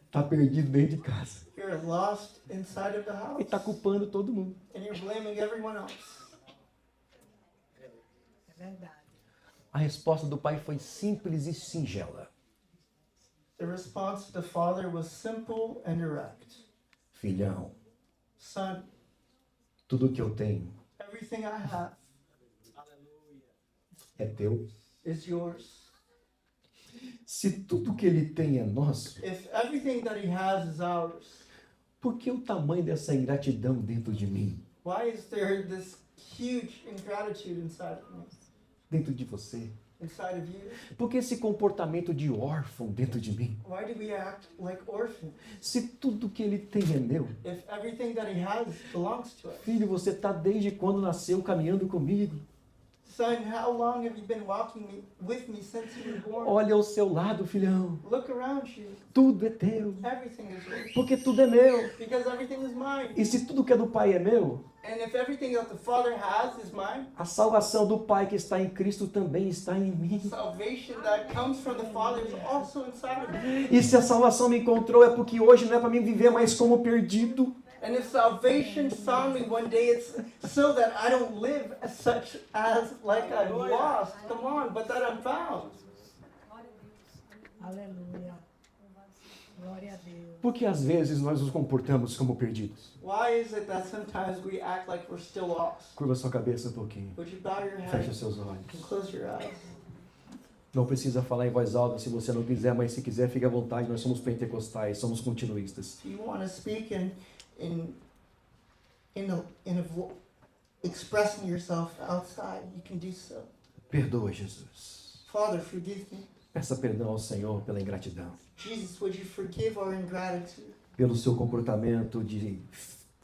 Está perdido dentro de casa. You're lost inside of the E house. está culpando todo mundo. And you're blaming everyone else. É verdade. A resposta do pai foi simples e singela. The response of the father was simple and direct. Filhão, Son, tudo que eu tenho everything I have é teu. is yours. Se tudo que ele tem é nosso, If everything that he has is ours, por que o tamanho dessa ingratidão dentro de mim, why is there this huge ingratitude inside of me, dentro de você? inside of you? Por que esse comportamento de órfão dentro de mim? Why do we act like orphans? Se tudo que ele tem é meu. If everything that he has belongs to us? Filho, você está desde quando nasceu caminhando comigo. Son, how long have you been with me since you were born? Olha ao seu lado, filhão. Look around you. Tudo é teu. Everything is yours. Porque tudo é meu. Because everything is mine. E se tudo que é do pai é meu, And if everything that the Father has is mine, a salvação do pai que está em Cristo também está em mim. salvation that comes from the Father is also inside of me. E se a salvação me encontrou é porque hoje não é para mim viver mais como perdido. And if salvation found me one day, it's so that I don't live as such as like I'm lost, come on, but that I'm found. Aleluia. Glória a Deus. Porque às vezes nós nos comportamos como perdidos. Why is it that sometimes we act like we're still lost? Curva sua cabeça um pouquinho. Would you bow your Feche head os seus olhos. and close your eyes? Não precisa falar em voz alta se você não quiser, mas se quiser, fique à vontade. Nós somos pentecostais, somos continuistas. If you want to speak expressing yourself outside, you can do so. Perdoa, Jesus. Father, forgive me. Peça perdão ao Senhor pela ingratidão, Jesus, would you forgive our ingratitude pelo seu comportamento de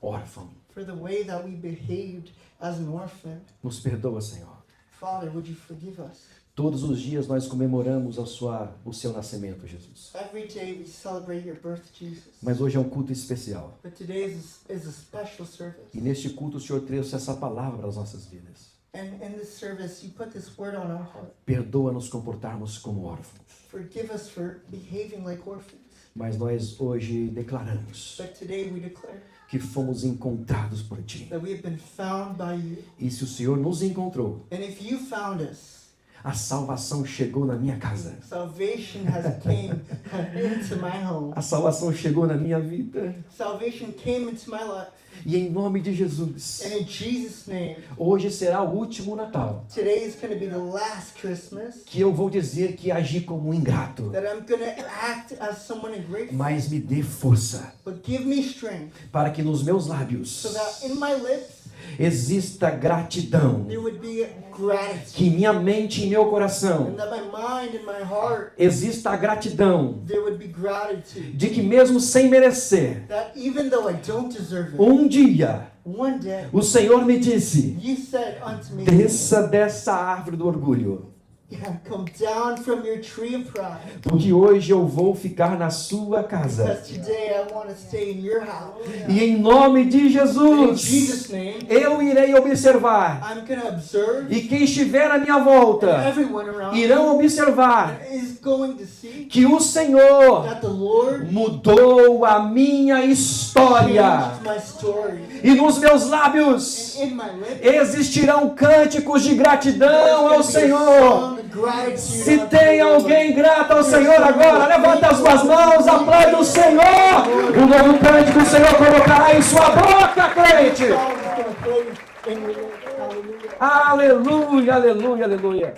órfão. for the way that we behaved as an orphan? Nos perdoa, Senhor. Father, would you forgive us? Todos os dias nós comemoramos o seu nascimento, Jesus. Every day we celebrate your birth, Jesus. Mas hoje é um culto especial. But today is a special service. E neste culto o Senhor trouxe essa palavra às nossas vidas. And in this service, you put this word on our heart. Perdoa-nos comportarmos como órfãos. Forgive us for behaving like orphans. Mas nós hoje declaramos But today we declare que fomos encontrados por Ti. that we have been found by you. E se o Senhor nos encontrou, And if you found us, a salvação chegou na minha casa. salvation has came into my home. A salvação chegou na minha vida. Salvation came into my life. E em nome de Jesus, And in Jesus' name, hoje será o último Natal today is going to be the last Christmas que eu vou dizer que agi como um ingrato. that I'm going to act as someone ungrateful. Mas me dê força But give me strength para que nos meus lábios so that in my lips exista gratidão. there would be gratitude. Que em minha mente e meu coração And that my mind and my heart, exista a gratidão there would be gratitude. de que mesmo sem merecer, That even though I don't deserve it, um dia one day o Senhor me disse: you said unto me, desça dessa árvore do orgulho, yeah, come down from your tree of pride. porque hoje eu vou ficar na sua casa. Because today I want to stay in your house. E em nome de And in Jesus, Jesus' name, eu irei observar. I'm going to observe, E quem estiver à minha volta everyone around me irão observar is going to see que o Senhor that the Lord mudou a minha história. changed my story. E nos meus lábios And in my lips, existirão cânticos de gratidão ao there's gonna be a Senhor. song of gratitude Se unto tem the Lord. alguém grato ao Senhor agora, levanta as suas mãos, aplaude o Senhor. O novo cântico o Senhor colocará em sua boca, crente. Song is gonna play in your lips. Hallelujah. Aleluia, aleluia, aleluia.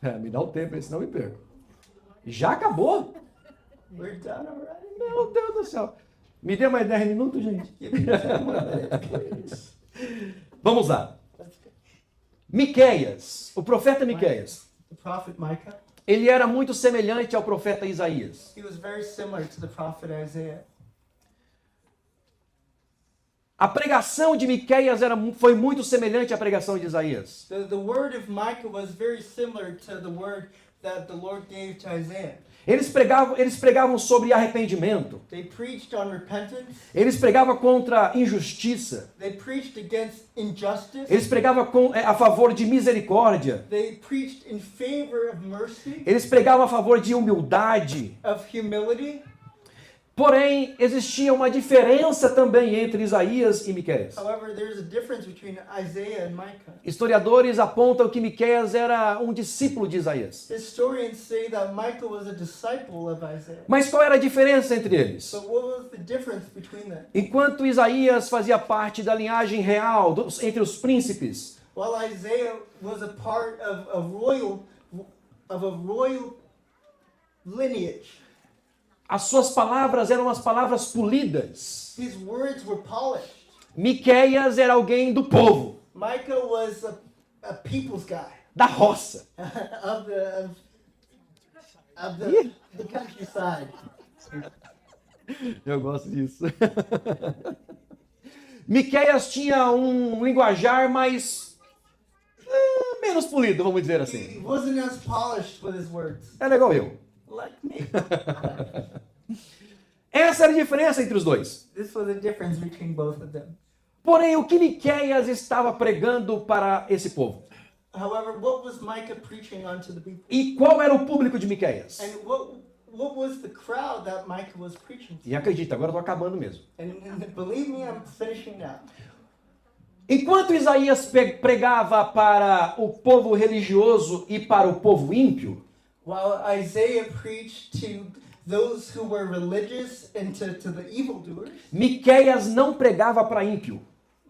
Aleluia. Me dá o tempo, senão eu me perco. Já acabou? We're done already. Meu Deus do céu. Me dê mais 10 minutos, gente. Give me 10 more minutes, please. Vamos lá. Let's go. Miqueias, o profeta Miqueias, The prophet Micah, ele era muito semelhante ao profeta Isaías. he was very similar to the prophet Isaiah. A pregação de Miqueias foi muito semelhante à pregação de Isaías. The word of Micah was very similar to the word that the Lord gave to Isaiah. Eles pregavam sobre arrependimento. They preached on repentance. Eles pregavam contra injustiça. They preached against injustice. Eles pregavam a favor de misericórdia. They preached in favor of mercy, Eles pregavam a favor de humildade. of humility. Porém, existia uma diferença também entre Isaías e Miqueias. However, there's a difference between Isaiah and Micah. Historiadores apontam que Miqueias era um discípulo de Isaías. Historians say that Micah was a disciple of Isaiah. Mas qual era a diferença entre eles? But what was the difference between them? Enquanto Isaías fazia parte da linhagem real entre os príncipes, While Isaiah was a part of a royal lineage, as suas palavras eram as palavras polidas. his words were polished. Miqueias era alguém do povo, Micah was a people's guy da roça. of the countryside. Eu gosto disso. Miqueias tinha um linguajar mais menos polido, vamos dizer He assim. wasn't as polished with his words, Era igual eu. like me. Essa era a diferença entre os dois. This was the difference between both of them. Porém, o que Miqueias estava pregando para esse povo? However, what was Micah preaching unto the people? E qual era o público de Miqueias? And what was the crowd that Micah was preaching to? E acredita, agora eu estou acabando mesmo. And believe me, I'm finishing now. Enquanto Isaías pregava para o povo religioso e para o povo ímpio, While Isaiah preached to those who were religious and to the evildoers, Miqueias não pregava para ímpio.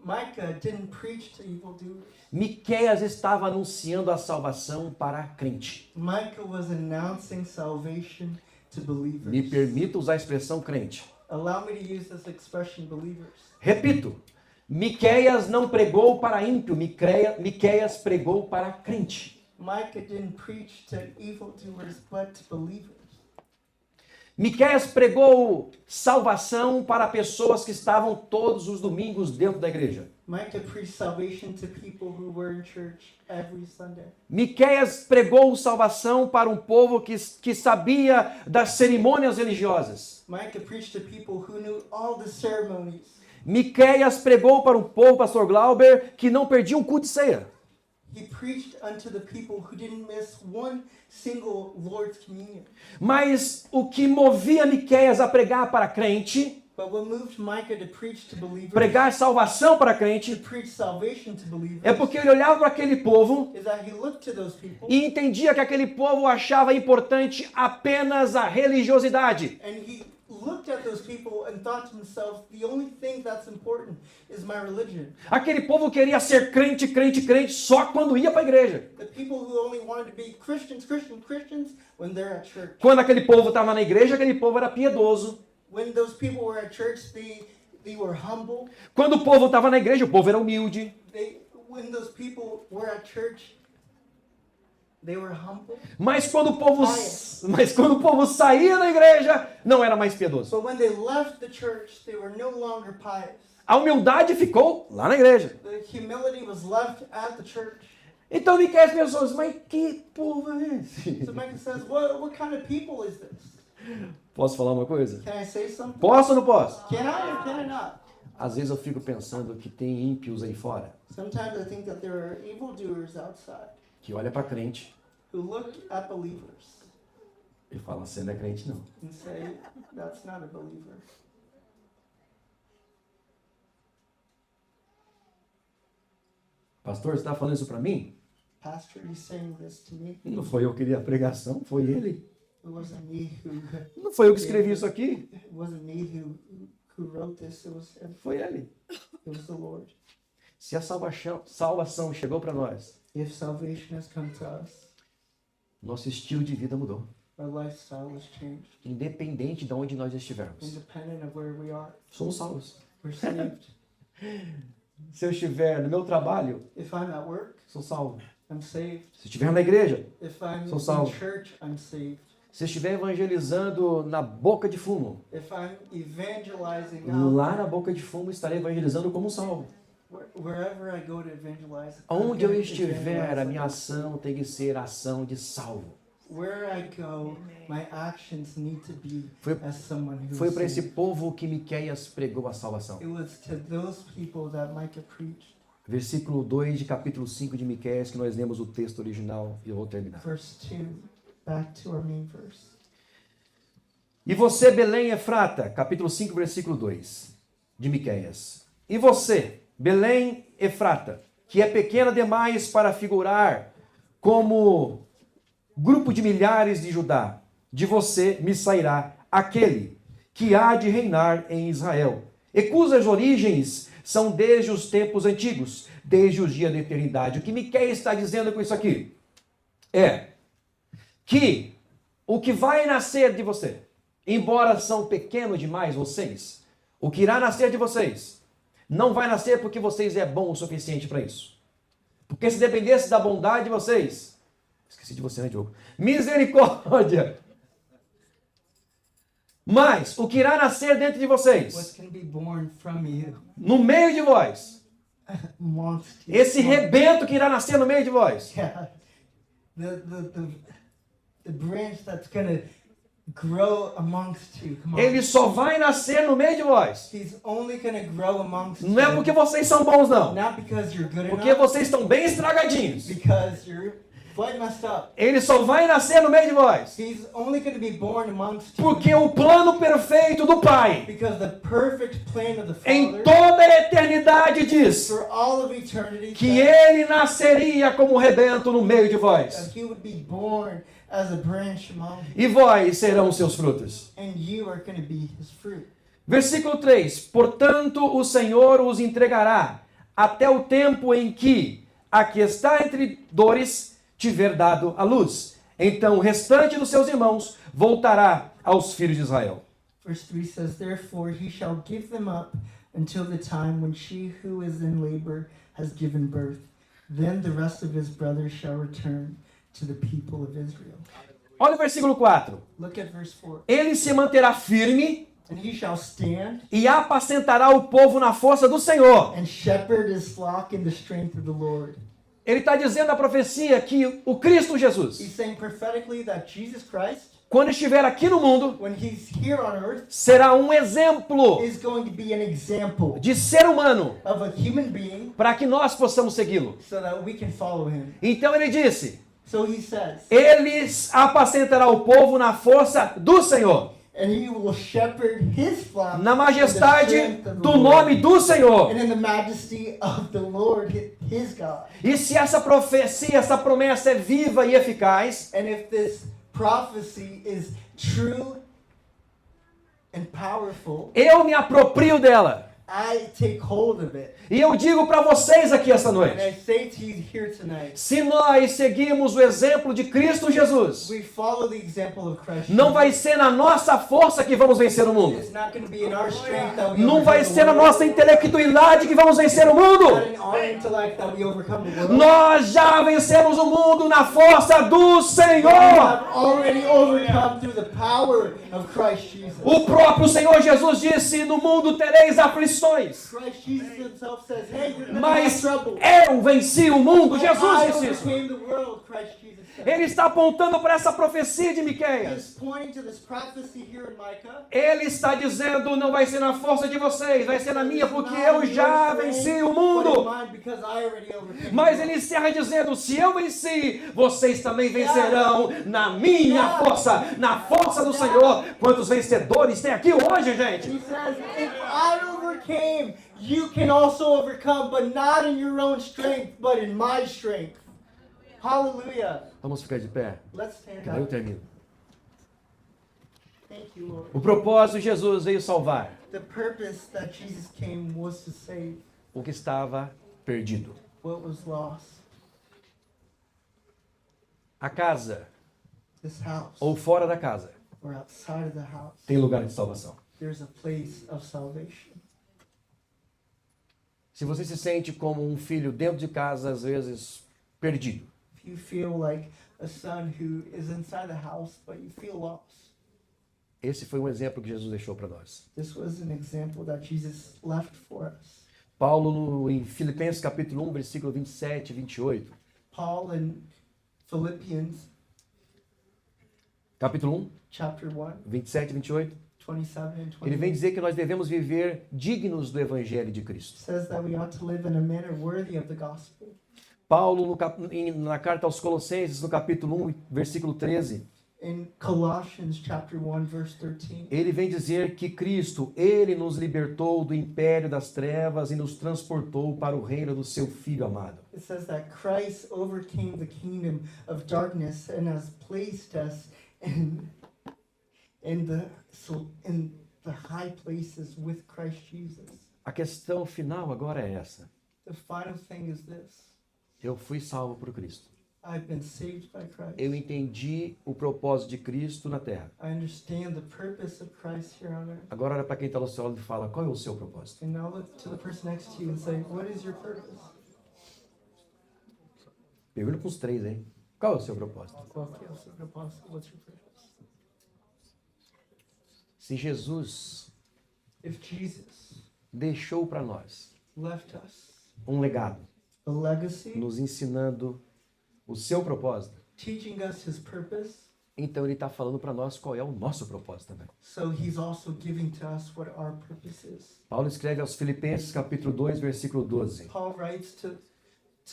Micah didn't preach to evildoers. Miqueias estava anunciando a salvação para crente. Micah was announcing salvation to believers. Me permita usar a expressão crente. Allow me to use this expression, believers. Repito, Miqueias não pregou para ímpio, Miqueias pregou para crente. Micah didn't preach to evildoers, but to believers. Miqueias pregou salvação para pessoas que estavam todos os domingos dentro da igreja. Micah preached salvation to people who were in church every Sunday. Miqueias pregou salvação para um povo que sabia das cerimônias religiosas. Micah preached to people who knew all the ceremonies. Miqueias pregou para um povo, pastor Glauber, que não perdia um culto de ceia. He preached unto the people who didn't miss one single Lord's communion. Mas o que movia Miqueias a pregar para crente, But what moved Micah to preach to believers, pregar salvação para to crente, preach salvation to believers, é porque ele olhava para aquele povo is that he looked to those people e entendia que aquele povo achava importante apenas a religiosidade. and he looked at those people and thought to himself, the only thing that's important is my religion. Aquele povo queria ser crente, crente, crente só quando ia para a igreja. The people who only wanted to be Christians when they're at church. Quando aquele povo estava na igreja, aquele povo era piedoso. When those people were at church, they were humble. Quando o povo estava na igreja, o povo era humilde. When those people were at church, they were humble. Mas quando o povo saía da igreja, não era mais piedoso. But when they left the church, they were no longer pious. A humildade ficou lá na igreja. The humility was left at the church. Então Miqueias pensou, mas que povo é esse? So Micah says, what kind of people is this? Posso falar uma coisa? Can I say something? Posso ou não posso? Can I or can I not? Às vezes eu fico pensando que tem ímpios aí fora, Sometimes I think that there are evildoers outside que olha para crente who look at believers e fala, você não é crente não. and say, that's not a believer. Pastor, você está falando isso para mim? Pastor, you saying this to me? Não foi eu que queria a pregação, foi ele. It wasn't me who Não foi eu que escrevi isso aqui, it wasn't me who wrote this. It was him. foi ele. It was the Lord. Se a salvação chegou para nós, If salvation has come to us, nosso estilo de vida mudou. our lifestyle has changed. Independente de onde nós estivermos. Independent of where we are, Somos salvos. we're saved. Se eu estiver no meu trabalho, If I'm at work, sou salvo. I'm saved. Se estiver na igreja, If I'm Sou salvo. in church, I'm saved. se estiver evangelizando na boca de fumo, If I'm evangelizing now, lá na boca de fumo estarei evangelizando como salvo. wherever I go to evangelize, I'm Onde eu gonna estiver, evangelize a minha like ação tem que ser ação de salvo. Where I go, my actions need to be Foi- as someone who Foi is para esse saved. povo que Miqueias pregou a salvação. It was to those people that Micah preached. Versículo 2 de capítulo 5 de Miqueias, que nós lemos o texto original e eu vou terminar. Verse 2, back to our main verse. E você, Belém Efrata, capítulo 5, versículo 2 de Miqueias. E você, Belém Efrata, que é pequena demais para figurar como grupo de milhares de Judá, de você me sairá aquele que há de reinar em Israel, e cujas origens são desde os tempos antigos, desde os dias da eternidade. O que Miqueias está dizendo com isso aqui é que o que vai nascer de você, embora são pequenos demais vocês, o que irá nascer de vocês, não vai nascer porque vocês é bom o suficiente para isso. Porque se dependesse da bondade de vocês, esqueci de você, né, Diogo? Misericórdia! Mas o que irá nascer dentro de What's vocês, going to be born from you, no meio de vós, amongst you. esse rebento que irá nascer no meio de vós, Yeah. The branch that's going to grow amongst you. Come on. ele só vai nascer no meio de vós. He's only going to grow amongst Não é you. porque vocês são bons, não. Not because you're good Porque enough, vocês estão bem estragadinhos. because you're quite messed up. Ele só vai nascer no meio de vós. He's only going to be born amongst you. Porque o plano perfeito do Pai, Because the perfect plan of the em Father toda a eternidade, diz for all of eternity que said ele nasceria como rebento no meio de vós. that he would be born as a branch among you, E vós serão os seus frutos. and you are going to be his fruit. Versículo 3: Portanto, o Senhor os entregará até o tempo em que a que está entre dores tiver dado a luz. Então o restante dos seus irmãos voltará aos filhos de Israel. Verse 3 says, Therefore he shall give them up until the time when she who is in labor has given birth. Then the rest of his brothers shall return to the people of Israel. Olha o versículo 4. Look at verse 4. Ele se manterá firme And he shall stand e apacentará o povo na força do Senhor. and shepherd his flock in the strength of the Lord. Ele está dizendo na profecia que o Cristo He's Jesus, saying prophetically that Jesus Christ, quando estiver aqui no mundo, when he's here on earth, será um exemplo is going to be an example de ser humano of a human being para que nós possamos segui-lo. so that we can follow him. Então ele disse: So he says, Ele apacentará o povo na força do Senhor, and he will shepherd his flock na in the majestade strength of the do Lord, nome do Senhor. and in the majesty of the Lord, his God. E se essa profecia, essa promessa é viva e eficaz, And if this prophecy is true and powerful, eu me aproprio dela. I take hold of it. E eu digo para vocês aqui esta And noite: I say to you here tonight, se nós seguirmos o exemplo de Cristo Jesus, we follow the example of Christ. não vai ser na nossa força que vamos vencer o mundo. It's not going to be in our strength that we Não vai overcome ser na the world. nossa intelectualidade que vamos vencer o Not mundo. in our intellect that we overcome the world. Nós já vencemos o mundo na força do We Senhor. have already overcome through the power of Christ Jesus. O próprio Senhor Jesus disse: no mundo tereis aflições, Christ Jesus himself says, hey, you're going to have mas trouble. eu venci o mundo. I Jesus disse isso. overcame the world, Christ Jesus said. Ele está apontando para essa profecia de He's Miqueias. pointing to this prophecy here in Micah. Ele está dizendo: não vai ser na força de vocês, vai ser na minha, porque eu já venci o mundo. Mas ele encerra dizendo: se eu venci, vocês também vencerão na minha força, na força do Senhor. Quantos vencedores tem aqui hoje, gente? He says, if I overcame, you can also overcome, but not in your own strength, but in my strength. Hallelujah. Vamos ficar de pé, Let's stand que daí eu up. termino. Thank you, Lord. O propósito de Jesus veio salvar The purpose that Jesus came was to save o que estava perdido. what was lost. A casa This house, ou fora da casa or outside of the house, tem lugar de salvação. there's a place of salvation. Se você se sente como um filho dentro de casa, às vezes perdido, If you feel like a son who is inside the house, but you feel lost, esse foi um exemplo que Jesus deixou para nós. this was an example that Jesus left for us. Paulo, em Filipenses capítulo 1, versículo 27 e 28, Paul in Philippians capítulo 1, chapter 1, 27 e 28. 27 and Ele vem 28. dizer que nós devemos viver dignos do evangelho de Cristo. Says that we ought to live in a manner worthy of the gospel. Paulo, na carta aos Colossenses, no capítulo 1, versículo 13, In Colossians chapter 1, verse 13, ele vem dizer que Cristo, ele nos libertou do império das trevas e nos transportou para o reino do seu Filho amado. it says that Christ overcame the kingdom of darkness and has placed us in the high places with Christ Jesus. A questão final agora é essa. The final thing is this. Eu fui salvo por Cristo. I've been saved by Christ. Eu entendi o propósito de Cristo na terra. I understand the purpose of Christ here on earth. Agora olha para quem está ao seu lado e fala, qual é o seu propósito? And now look to the person next to you and say, what is your purpose? Pergunta para os três, hein? Qual é o seu propósito? What's your purpose? Se Jesus If Jesus deixou para nós left us um legado, a legacy, nos ensinando o seu propósito, teaching us his purpose, então ele está falando para nós qual é o nosso propósito também. so he's also giving to us what our purpose is. Paulo escreve aos Filipenses, capítulo 2, versículo 12. Paul writes to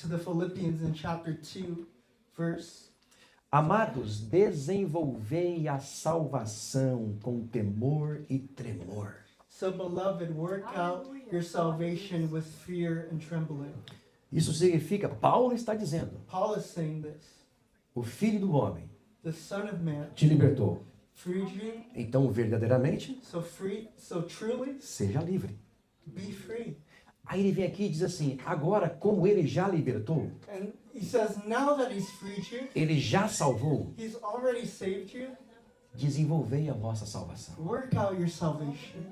the Philippians in chapter 2, verse, Amados, desenvolvei a salvação com temor e tremor. so beloved, work out your salvation with fear and trembling. Isso significa, Paulo está dizendo, Paul is saying this. o Filho do Homem The Son of Man te libertou. freed you, Então, verdadeiramente, so truly seja livre. be free. Aí ele vem aqui e diz assim, agora como ele já libertou, And he says, now that he's freed you, ele já salvou, he's already saved you, desenvolvei a vossa salvação. work out your salvation.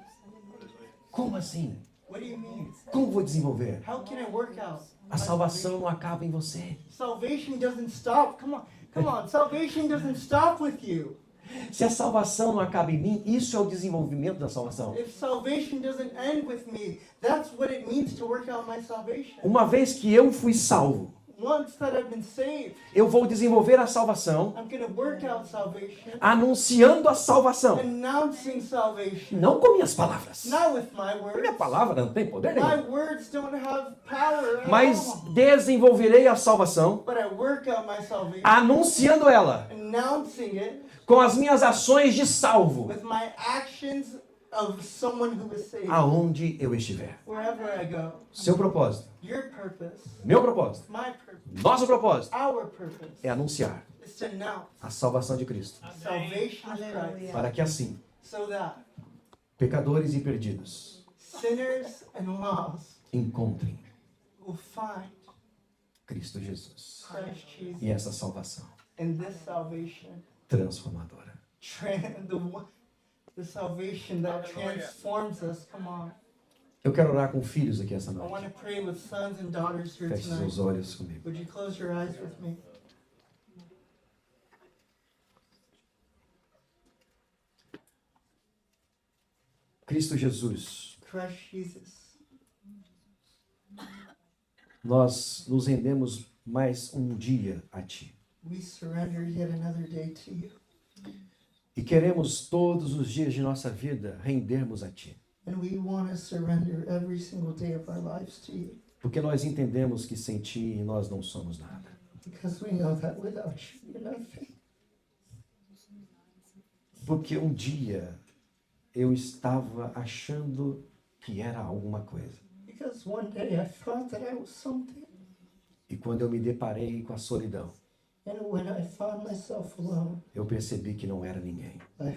Como assim? What do you mean? Como vou desenvolver? How can I work out? A salvação não acaba em você. Salvation doesn't stop. Come on. Salvation doesn't stop with you. Se a salvação não acaba em mim, isso é o desenvolvimento da salvação. If salvation doesn't end with me, that's what it means to work out my salvation. Uma vez que eu fui salvo, Once that I've been saved, eu vou desenvolver a salvação I'm going to work out salvation, anunciando a salvação. announcing salvation. Não com minhas palavras. Not with my Minha words. palavra não tem poder nenhum. My words don't have power at Mas all. desenvolverei a salvação But I work out my salvation, anunciando ela announcing it com as minhas ações de salvo with my actions of someone who is saved. aonde eu estiver. Wherever I go. Seu propósito, Your purpose, meu propósito, my purpose, nosso propósito our purpose é anunciar is to announce a salvação de Cristo, salvation of Christ, Aleluia. para que assim so that pecadores e perdidos sinners and lost encontrem will find Cristo Jesus Christ Jesus e essa salvação and this salvation, transformadora. the salvation that transforms us. Come on. Eu quero orar com filhos aqui essa I want noite. to pray with sons and daughters here Feche seus tonight. olhos comigo. Would you close your eyes with me? Cristo Jesus, Christ Jesus, nós nos rendemos mais um dia a Ti. we surrender yet another day to you. E queremos todos os dias de nossa vida rendermos a Ti. And we want to surrender every single day of our lives to you. Porque nós entendemos que sem Ti nós não somos nada. Because we know that without you, you're nothing. Porque um dia eu estava achando que era alguma coisa. Because one day I thought that I was something. E quando eu me deparei com a solidão, And when I found myself alone, eu percebi que não era ninguém. I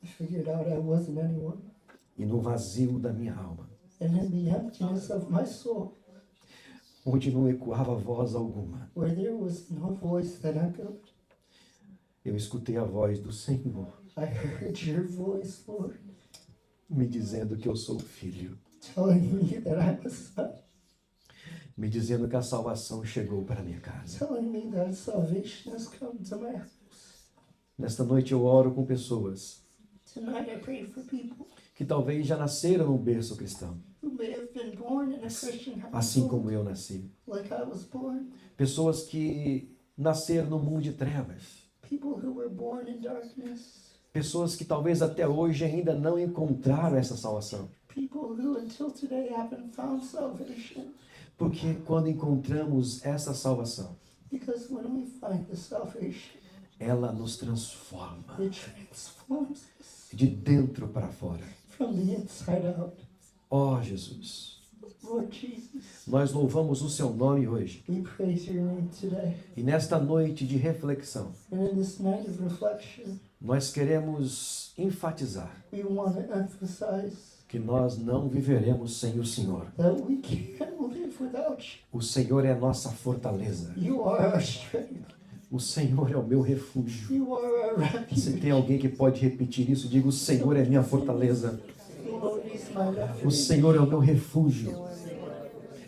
figured out I wasn't anyone. E no vazio da minha alma, And in the emptiness of my soul, onde não ecoava voz alguma, where there was no voice that echoed, eu escutei a voz do Senhor I heard your voice, Lord, me dizendo que eu sou filho, telling me that I'm a son, me dizendo que a salvação chegou para minha casa. telling me that salvation has come to my house. Nesta noite eu oro com pessoas Tonight I pray for people que talvez já nasceram num berço cristão, who may have been born in a Christian assim household, como eu nasci. like I was born. Pessoas que nasceram no mundo de trevas, people who were born in darkness. Pessoas que talvez até hoje ainda não encontraram essa salvação. People who until today haven't found salvation. Porque quando encontramos essa salvação, Because when we find the salvation, ela nos transforma it transforms us de dentro para fora. from the inside out. Ó Jesus, Lord Jesus, nós louvamos o seu nome hoje. we praise your name today. E nesta noite de reflexão, And in this night of reflection, nós queremos enfatizar we want to emphasize que nós não viveremos sem o Senhor. that we can't live without you. O Senhor é nossa fortaleza. You are our strength. O Senhor é o meu refúgio. You are our Se refuge. tem alguém que pode repetir isso, diga: o Senhor é minha fortaleza. Lord is my O refuge. Senhor é o meu refúgio.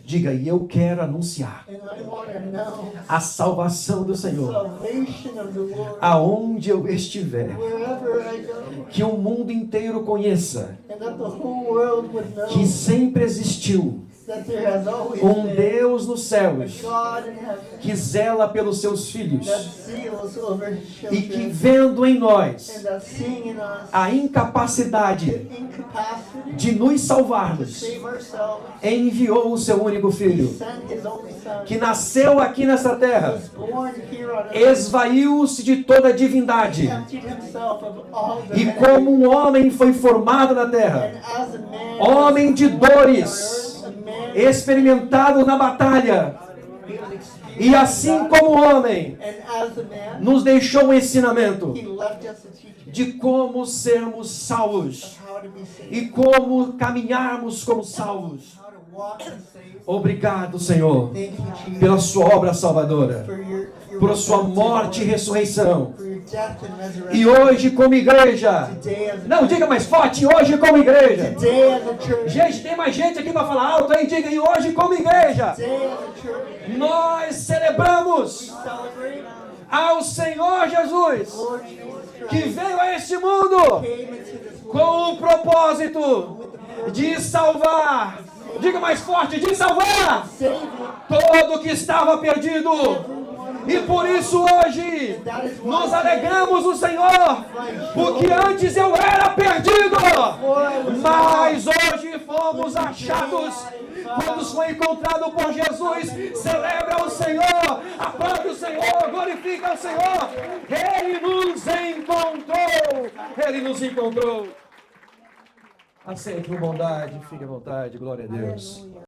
Diga: e eu quero anunciar And I want to know a salvação do Senhor salvation of the Lord aonde eu estiver. wherever I go. Que o mundo inteiro conheça And that the whole world would know que sempre existiu that there has always been Deus nos a céus God in heaven que zela pelos seus filhos that zeals over his e que, children. vendo em nós And that seeing in us a incapacidade incapacity de nos to salvarmos, save ourselves, enviou o seu único filho, sent his only son, que nasceu aqui nessa terra, was born here on earth, esvaiu-se de toda a divindade, emptied himself of all the e como um homem foi formado na terra, and as a man homem de was born on dores, earth, a man experimentado na batalha, he was experienced e assim como homem, and as a man nos deixou um ensinamento he left us a teaching de como sermos salvos of how to be saved, e como caminharmos como salvos. how to walk and save. Obrigado, Senhor, Thank you, Jesus, pela sua obra salvadora, for your por sua redemptive morte e work, ressurreição. for your death and resurrection. E hoje, como igreja, Today as a não, diga mais forte, hoje como igreja. Today as a church. Gente, tem mais gente aqui para falar alto aí, diga, e hoje como igreja, Today as a church. nós celebramos Celebrate ao Senhor Jesus, Lord Jesus que Christ veio a este mundo came into this world com o propósito de salvar, diga mais forte, de salvar saving todo que estava perdido. E por isso hoje nos alegramos no Senhor, porque antes eu era perdido, mas hoje fomos achados. Quando foi encontrado por Jesus, celebra o Senhor, aplaude o Senhor, glorifica o Senhor. Ele nos encontrou, Ele nos encontrou. Aceite com bondade, fique à vontade, glória a Deus.